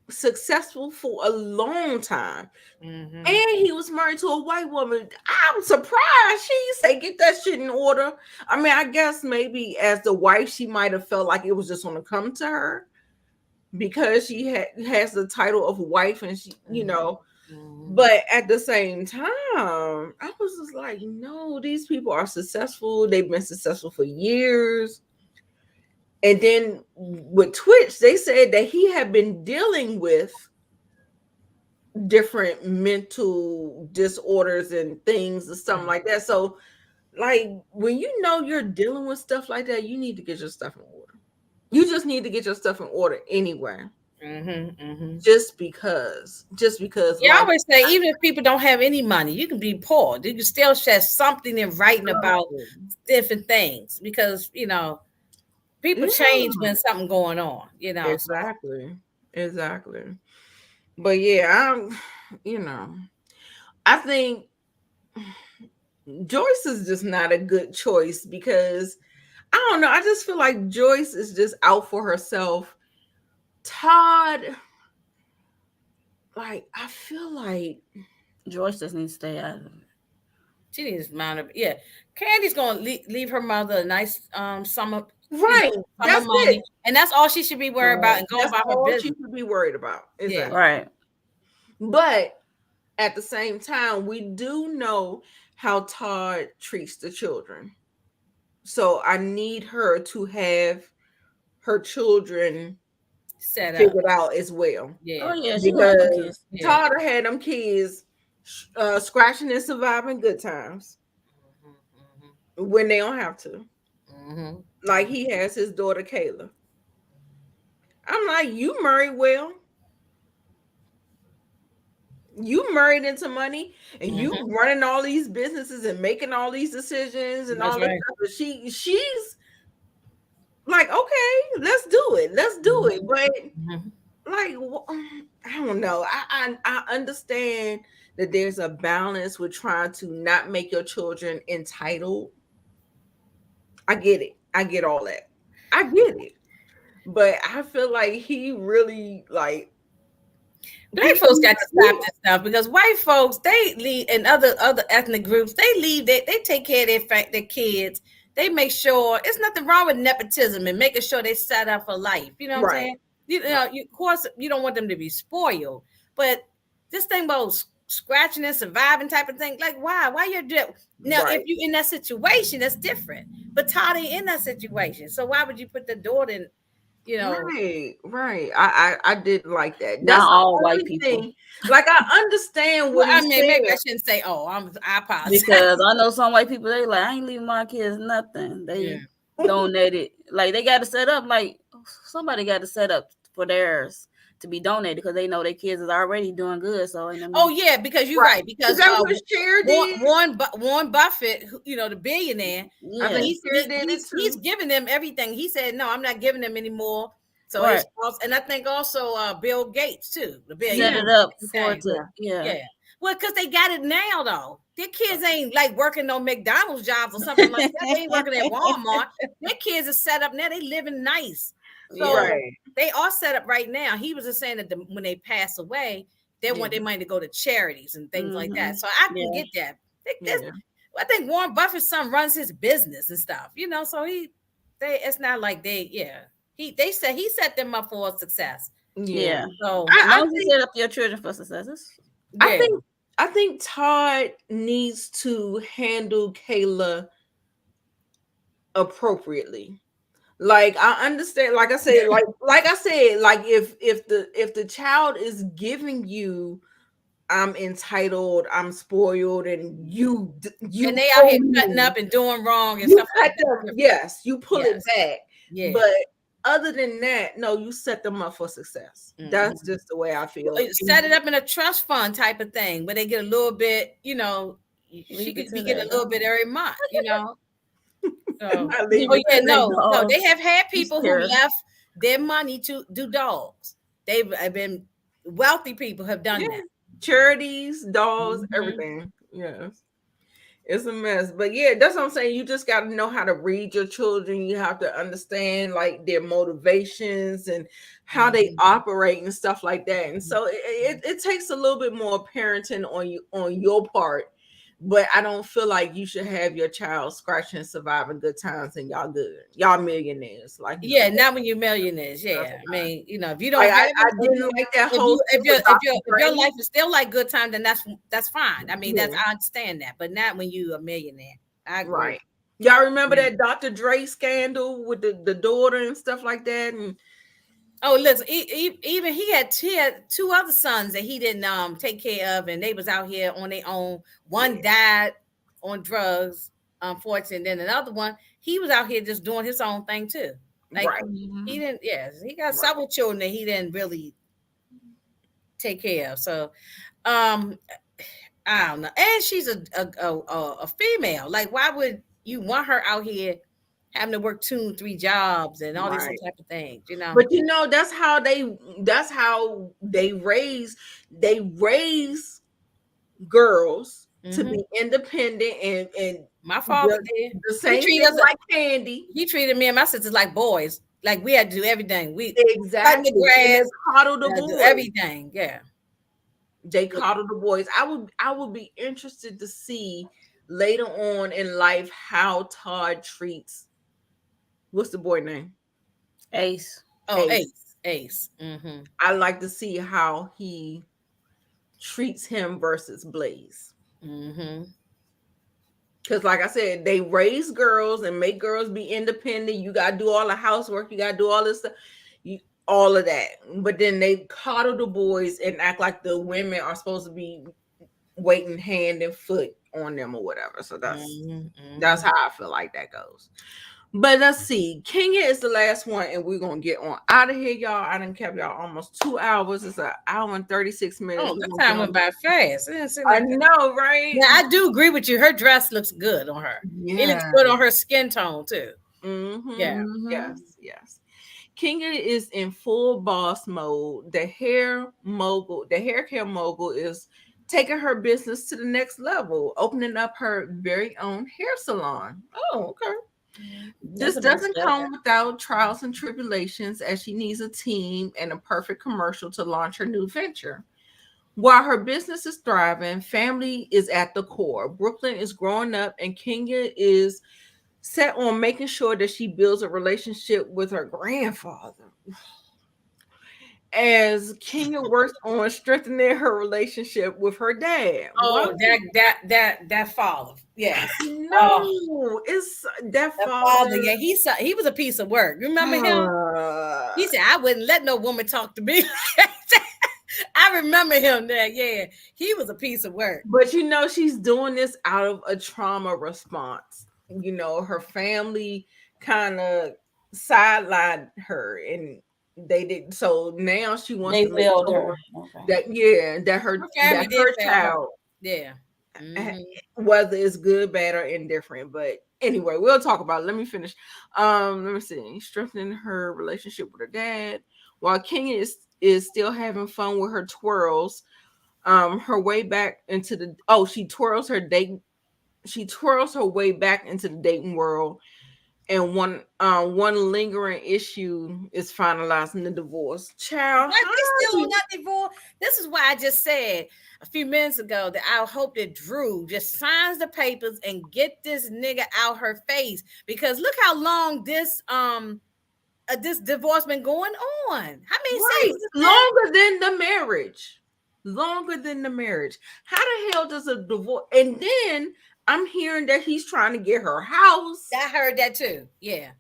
successful for a long time. And he was married to a white woman. I'm surprised she say get that shit in order. I mean, I guess maybe as the wife, she might have felt like it was just going to come to her because she has the title of wife and she, you know, but at the same time, I was just like, no, these people are successful. They've been successful for years. And then with Twitch, they said that he had been dealing with different mental disorders and things and something like that. So, like, when you know you're dealing with stuff like that, you need to get your stuff in order. You just need to get your stuff in order anyway. Just because Yeah, I life. always say, even if people don't have any money, you can be poor. You can still share something in writing about different things, because people change when something going on. Exactly. Exactly. But yeah, I think Joyce is just not a good choice because I don't know. I just feel like Joyce is just out for herself. Todd, like, I feel like Joyce just needs to stay out of it. She needs to mind her. Yeah, Candy's gonna leave her mother a nice summer, right. summer That's it. money, and that's all she should be worried about, and go That's about her all she business. should be worried about. Yeah. Exactly. Right. But at the same time, we do know how Todd treats the children. So I need her to have her children Set up. figured out as well. Yeah. Oh yeah, she gonna have them Because kids. Yeah. Todd had them kids scratching and surviving good times when they don't have to. Like he has his daughter Kayla. I'm like, you married well. You married into money, and you running all these businesses and making all these decisions and That's all this right. stuff. But she's like, okay, let's do it. Let's do it. But like, I don't know. I understand that there's a balance with trying to not make your children entitled. I get it. I get all that. I get it. But I feel like he really like Black folks got to stop this stuff, because white folks, they leave, and other ethnic groups, they leave. They take care of their kids. They make sure it's nothing wrong with nepotism and making sure they set up for life. You know what I'm saying? Of course, you don't want them to be spoiled, but this thing about scratching and surviving type of thing, like why you're doing now? If you in that situation, that's different. But Todd ain't in that situation, so why would you put the daughter in? Right. I didn't like that. That's Not all the white only people. thing. Like I understand what I he mean, maybe I said. shouldn't say. Oh, I apologize. Because I know some white people, they like, I ain't leaving my kids nothing. They donated, like they got to set up, like somebody got to set up for theirs to be donated, because they know their kids is already doing good. So yeah, because you're right. Because Warren Buffett, the billionaire, he's giving them everything. He said, no, I'm not giving them anymore. So and I think also Bill Gates too, the billionaire. Set it up for it to, Well, because they got it now though. Their kids ain't like working on McDonald's jobs or something like that. They ain't working at Walmart. Their kids are set up now. They living nice. So they are set up right now. He was just saying that when they pass away, they want their money to go to charities and things like that. So I can get that. I think Warren Buffett's son runs his business and stuff, so it's not like he set them up for success. Yeah. So I think set up your children for success. I think Todd needs to handle Kayla appropriately. Like I understand, like I said, like if the child is giving you, I'm entitled, I'm spoiled, and you and they out here cutting up and doing wrong and stuff like that. Yes, you pull it back. Yeah. But other than that, no, you set them up for success. That's just the way I feel. Set it up in a trust fund type of thing, where they get a little bit, she could be getting a little bit every month, So, no, they have had people who left their money to do dogs. They've been wealthy people have done that. Charities, dogs, everything. Yes. It's a mess. But yeah, that's what I'm saying. You just got to know how to read your children. You have to understand like their motivations and how they operate and stuff like that. And so it takes a little bit more parenting on your part. But I don't feel like you should have your child scratching and surviving good times and y'all good. Y'all millionaires. Like not when you're millionaires. Yeah. I mean, if you don't have I didn't like that whole if your life is still like good time, then that's fine. I mean, I understand that, but not when you a millionaire. I agree. Right. Y'all remember that Dr. Dre scandal with the daughter and stuff like that? And listen, even he had two other sons that he didn't take care of, and they was out here on their own. One died on drugs, unfortunately. And then another one, he was out here just doing his own thing too. Like Right. he didn't. Yes, he got Right. several children that he didn't really take care of. So, um, I don't know. And she's a female. Like, why would you want her out here having to work 2 and 3 jobs and all these Right. type of things? You know. But that's how they raise girls to Hmm. be independent and My father the, did. the He same treated thing us. like Candy. He treated me and my sisters like boys. Like we had to do everything. We cutting the Exactly. And they grass, coddle the do boys. everything. Yeah. They coddle the boys. I would be interested to see later on in life how Todd treats, what's the boy name? Ace. Oh, Ace. Ace. Ace. Mm-hmm. I like to see how he treats him versus Blaze. Mm-hmm. Because, like I said, they raise girls and make girls be independent. You got to do all the housework. You got to do all this stuff. All of that. But then they coddle the boys and act like the women are supposed to be waiting hand and foot on them or whatever. So that's Mm-hmm. how I feel like that goes. But let's see. Kenya is the last one, and we're gonna get on out of here, y'all. I done kept y'all almost 2 hours. It's an hour and 36 minutes. Oh, We're that gonna get time on. went by fast. It didn't seem I like that. know, right? Now I do agree with you. Her dress looks good on her. It looks Yeah. good on her skin tone too. Mm-hmm. Yeah. Yes, yes. Kenya is in full boss mode. The hair care mogul is taking her business to the next level, opening up her very own hair salon. Oh, okay. That's This a big doesn't step. come without trials and tribulations, as she needs a team and a perfect commercial to launch her new venture. While her business is thriving, family is at the core. Brooklyn is growing up, and Kenya is set on making sure that she builds a relationship with her grandfather. As Kenya works on strengthening her relationship with her dad. Wow. Oh, that father. Yes. Oh, No, it's that that father. father. Yeah, he was a piece of work. Remember him? He Uh, said, "I wouldn't let no woman talk to me." I remember him there. Yeah, he was a piece of work. but she's doing this out of a trauma response. Her family kind of sidelined her, and they did. So now she wants They to make failed her. sure Okay. that Her that family did her fail her. child, Yeah. Hmm. whether it's good, bad, or indifferent. But anyway, we'll talk about it. Let me finish. Let me see. Strengthening her relationship with her dad, while Kenya is still having fun with her twirls. Her way back into the she twirls her way back into the dating world, and one lingering issue is finalizing the divorce. Child, Why they still hi. on that divorce? This is why I just said a few minutes ago that I hope that Drew just signs the papers and get this nigga out her face, because look how long this divorce been going on. How many Right. seasons? Longer than the marriage. Longer than the marriage. How the hell does a divorce? And then I'm hearing that he's trying to get her house. I heard that too. Yeah,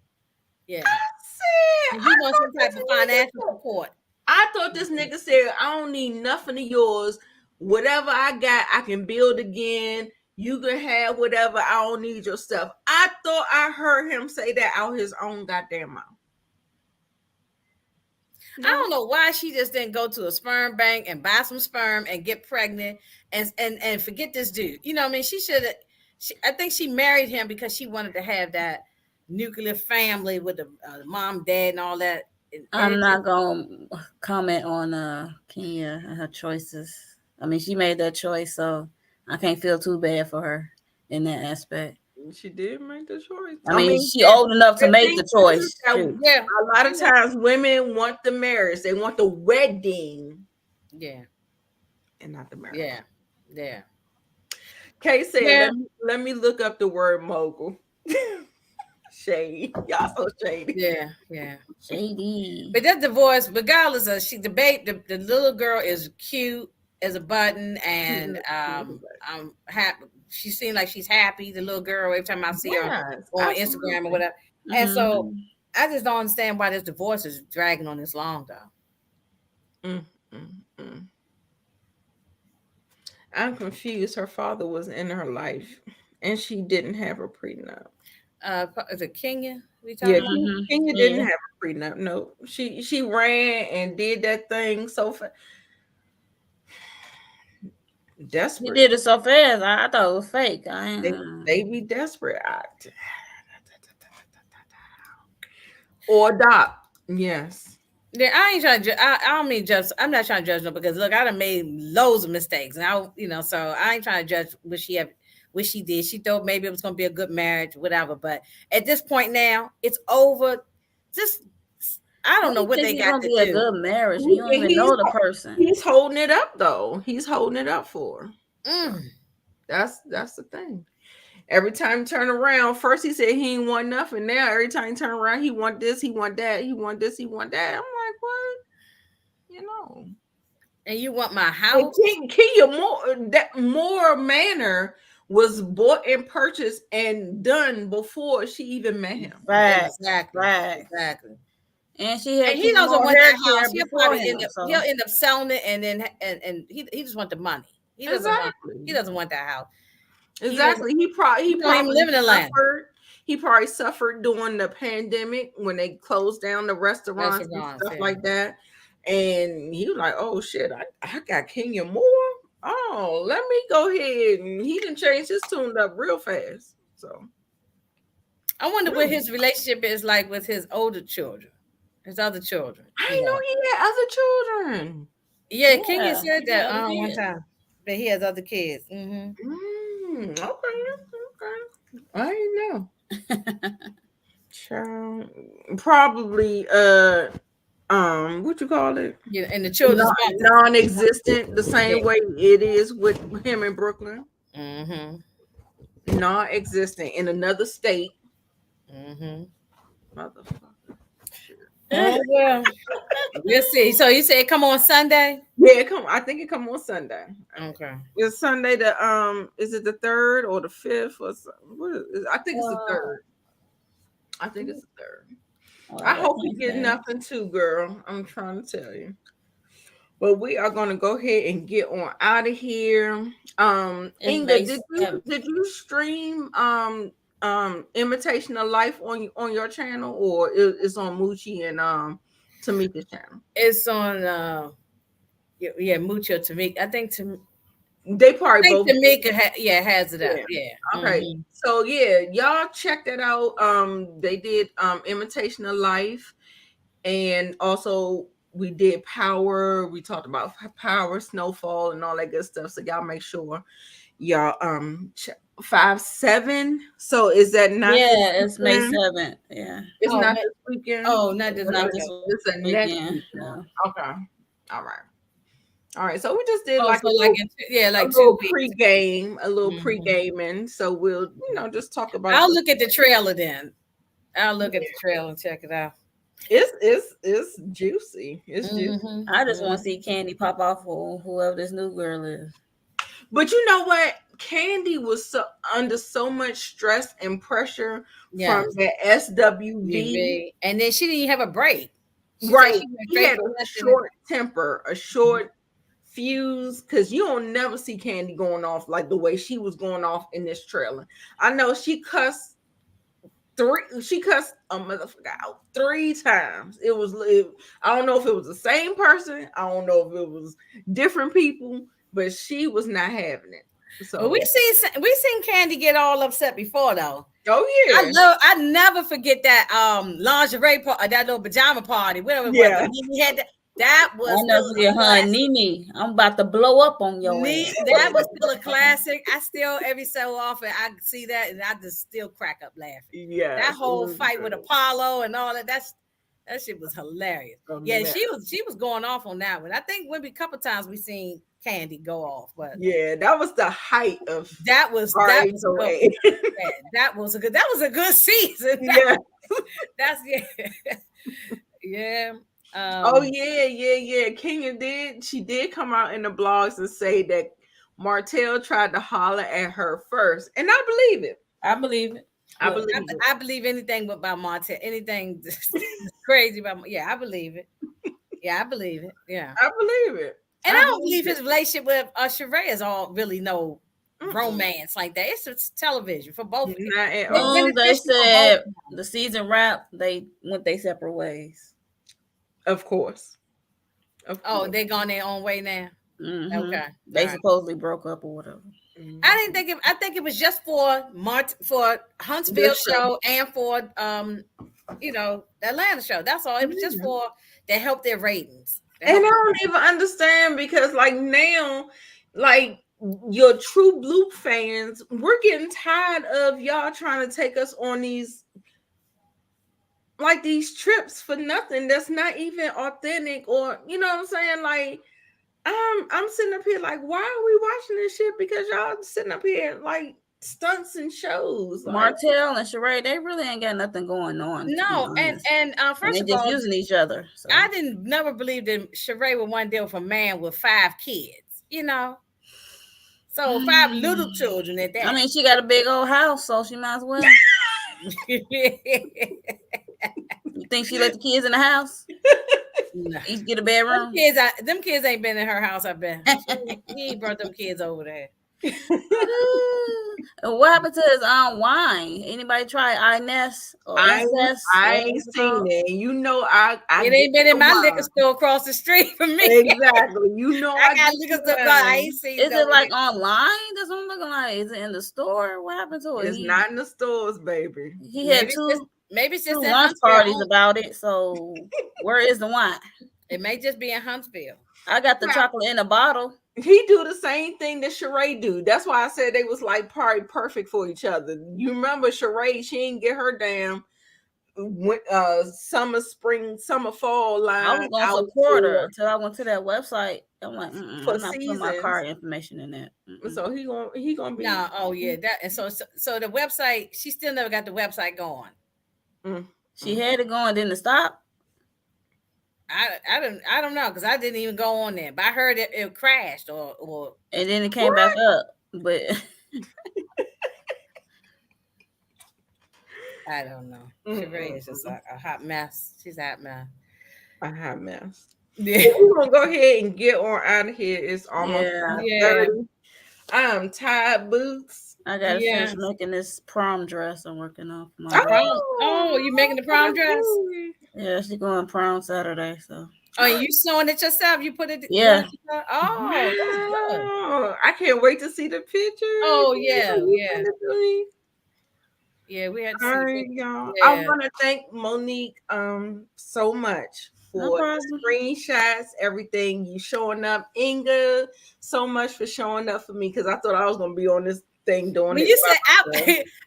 yeah. I said, And I he wants thought some type this of nigga financial said, support. I thought this nigga said, I don't need nothing of yours. Whatever I got, I can build again. You can have whatever. I don't need your stuff. I thought I heard him say that out his own goddamn mouth. I No. don't know why she just didn't go to a sperm bank and buy some sperm and get pregnant and forget this dude. You know what I mean? She should have. I think she married him because she wanted to have that nuclear family with the mom, dad, and all that. And I'm not gonna comment on Kenya and her choices. I mean, she made that choice, so I can't feel too bad for her in that aspect. She did make the choice. I I mean, mean, she old enough to the make thing the is choice. that Shoot. yeah, a lot of times women want the marriage. They want the wedding yeah, and not the marriage. yeah, yeah. Kay said, Yeah. let me look up the word mogul. Shady. Y'all so shady. Yeah, yeah. Shady. But that divorce, regardless of the little girl is cute as a button, and I'm happy. She seems like she's happy. The little girl, every time I see her Yes, on Instagram or absolutely. whatever. And so Mhm. I just don't understand why this divorce is dragging on this long, though. Mm, mm, mm. I'm confused. Her father was in her life and she didn't have a prenup. Is it Kenya? We Yeah, talking about? Kenya didn't Yeah. have a prenup. No, she ran and did that thing so He desperate. did it so fast. I thought it was fake. They be desperate. Or adopt. Yes. Yeah, I ain't trying to. I don't mean judge. I'm not trying to judge them because look, I done made loads of mistakes, and so I ain't trying to judge what she did. She thought maybe it was going to be a good marriage, whatever. But at this point now, it's over. Just I How don't know you what think they it's got gonna to be a do. good marriage? You don't And even know the person. he's holding it up though. He's holding it up for her. Mm. That's the thing. Every time he turn around, first he said he ain't want nothing. Now every time he turn around, he want this, he want that, he want this, he want that. I'm like, what? You know. And you want my And house? Kenya Moore Manor was bought and purchased and done before she even met him. Facts, Exactly, facts. exactly. And she had And he King doesn't More want hair that house. care before him. He'll So end up selling it, and then and he just want the money. Exactly. He doesn't want that house. He doesn't. Exactly. He don't even live in Atlanta. Suffered. He probably suffered during the pandemic when they closed down the restaurants and stuff Yeah. like that. And he was like, "Oh shit, I got Kenya Moore. Oh, let me go ahead." And he didn't change his tune up real fast. So I wonder what his relationship is like with his older children, his other children. I He didn't know has. he had other children. Yeah, Kenya yeah, said he that had a one kid. time that he has other kids. Okay. I didn't know. Child, probably what you call it? Yeah, and the children's mothers. Non-existent, the same way it is with him in Brooklyn. Mm-hmm. Non-existent in another state. Mm-hmm. Motherfucker. Shit. Oh well, we'll see. So you say come on Sunday? Yeah, I think it come on Sunday. Okay. It's Sunday the is it the 3rd or the 5th or something? I think it's the 3rd. I think it's the 3rd. I hope you get nothing too, girl. I'm trying to tell you. But we are gonna go ahead and get on out of here. Inga, did you stream Imitation of Life on your channel, or it's on Moochie and Tamika's channel? It's on Mucho Tamika. I think They probably both Tamika has it up. Yeah. Okay. Mm-hmm. So yeah, y'all check that out. They did Imitation of Life, and also we did Power. We talked about Power, Snowfall, and all that good stuff. So y'all make sure y'all 5/7. So is that not? Yeah, it's May 7th. Yeah, It's not this weekend. Oh, not this not weekend. this It's a next weekend. weekend. No. Okay. All right. All right. So we just did Oh, like so a like little, like 2 weeks. Pre-game, a little Mhm. pre-gaming. So we'll just talk about. I'll look at the trailer then. I'll look at the trailer and check it out. It's juicy. It's juicy. Mm-hmm. I just want to see Candy pop off for whoever this new girl is. But you know what? Candy was under so much stress and pressure from the SWV. And then she didn't have a break. Right. She had a short temper, a short fuse, because you don't never see Candy going off like the way she was going off in this trailer. I know she cussed a motherfucker out 3 times. I don't know if it was the same person. I don't know if it was different people, but she was not having it. So we seen Candy get all upset before though. Oh yeah, I never forget that lingerie party, that little pajama party, whatever it was. We had that was. I never forget her and Nene. I'm about to blow up on your ass. That was still a classic. I still every so often I see that and I just still crack up laughing. Yeah, that whole fight with Apollo and all that. That shit was hilarious. Yeah, she was going off on that one. I think maybe a couple times we seen Candy go off, but yeah, that was the height of that was RHOA. That was a good season. Yeah, that's yeah. Oh yeah. Kenya did come out in the blogs and say that Martell tried to holler at her first, and I believe it. I believe it. I believe anything about Martell, anything crazy about. Yeah, I believe it. Yeah, I believe it. Yeah, I believe it. And I don't believe his relationship with Sheree is all really no romance like that. It's just television for both. Not at all. They said the season wrap, they went their separate ways. Of course. Oh, they gone their own way now. Mm-hmm. Okay, they supposedly broke up or whatever. I didn't think I think it was just for Huntsville show and for the Atlanta show. That's all. It was just for to help their ratings. And I don't even understand because like now, like your True Blue fans, we're getting tired of y'all trying to take us on these trips for nothing. That's not even authentic, or you know what I'm saying? Like I'm sitting up here like, why are we watching this shit? Because y'all sitting up here like stunts and shows. Martell and Sheree, they really ain't got nothing going on. No, and first and of just all, using each other. So. I never believed that Sheree would want to deal with a man with 5 kids. You know, so 5 little children at that. I mean, she got a big old house, so she might as well. You think she let the kids in the house? No. Each get a bedroom. Them kids ain't been in her house. I bet he brought them kids over there. What happened to his wine? Anybody try Inez? I ain't seen it. You know, it ain't been in my liquor store across the street from me. Exactly. You know, I got liquor store. I ain't seen. Is it like online? That's what I'm looking like. Is it in the store? What happened to it? It's not in the stores, baby. He had maybe it's just two lunch parties about it. So where is the wine? It may just be in Huntsville. I got the chocolate in a bottle. He do the same thing that Sheree do. That's why I said they was like probably perfect for each other. You remember Sheree? She didn't get her damn summer, spring, summer, fall line. I was gonna support her until I went to that website. I'm like, I'm not putting my card information in that. So he gonna be that, and so the website. She still never got the website going. She had it going, didn't it stop? I don't know because I didn't even go on there, but I heard it crashed or and then it came back up, but I don't know. Sheree is just a hot mess. She's a hot mess. A hot mess. Yeah, we're gonna go ahead and get on out of here. It's almost 30. I'm tired, boots. I gotta finish making this prom dress I'm working on. You making the prom dress? Yeah, she's going prom Saturday. So. Oh, you sewing it yourself? You put it? Yeah. Oh, I can't wait to see the picture. Oh yeah. Yeah, we had to see. All right, y'all. Yeah. I want to thank Monique so much for the screenshots, everything. You showing up. Inga, so much for showing up for me because I thought I was gonna be on this thing doing it. You said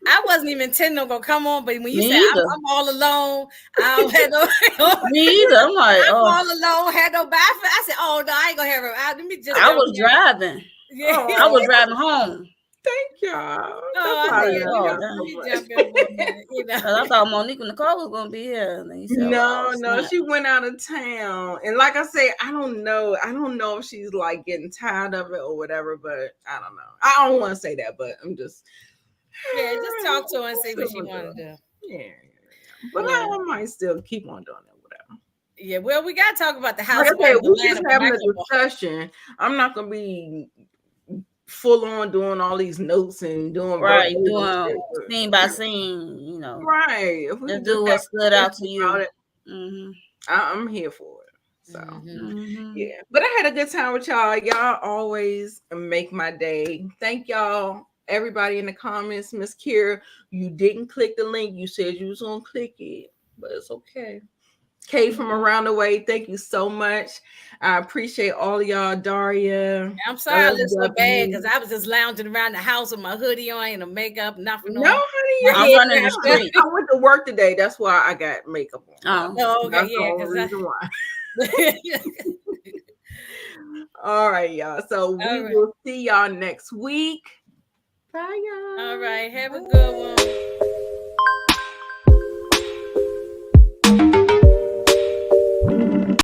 I wasn't even intending on gonna come on, but when you said I'm all alone, I don't have no me either. I'm like, I'm all alone, had no bathroom. I said, oh no, I ain't gonna have her. Let me just. I was driving. Yeah, I was driving home. Thank y'all. I thought Monique and Nicole was gonna be here. No, she went out of town. And like I said, I don't know if she's like getting tired of it or whatever, but I don't know. I don't want to say that, but I'm just just talk to her and see what she want to do. Yeah. But I might still keep on doing it, whatever. Yeah, well, we gotta talk about the house. Okay, we're just having a discussion. I'm not gonna be full on doing all these notes and doing doing scene by scene, right. If we do what stood out to you, I'm here for it. So yeah, but I had a good time with y'all. Y'all always make my day. Thank y'all, everybody in the comments. Miss Kira, you didn't click the link. You said you was gonna click it, but it's okay. Kay from around the way, thank you so much. I appreciate all of y'all. Daria, I'm sorry I look so bad because I was just lounging around the house with my hoodie on and the makeup, nothing on. No, honey, I'm running the street. I went to work today. That's why I got makeup on. Oh, okay, yeah. All right, y'all. So we will see y'all next week. Bye, y'all. All right, have a good one.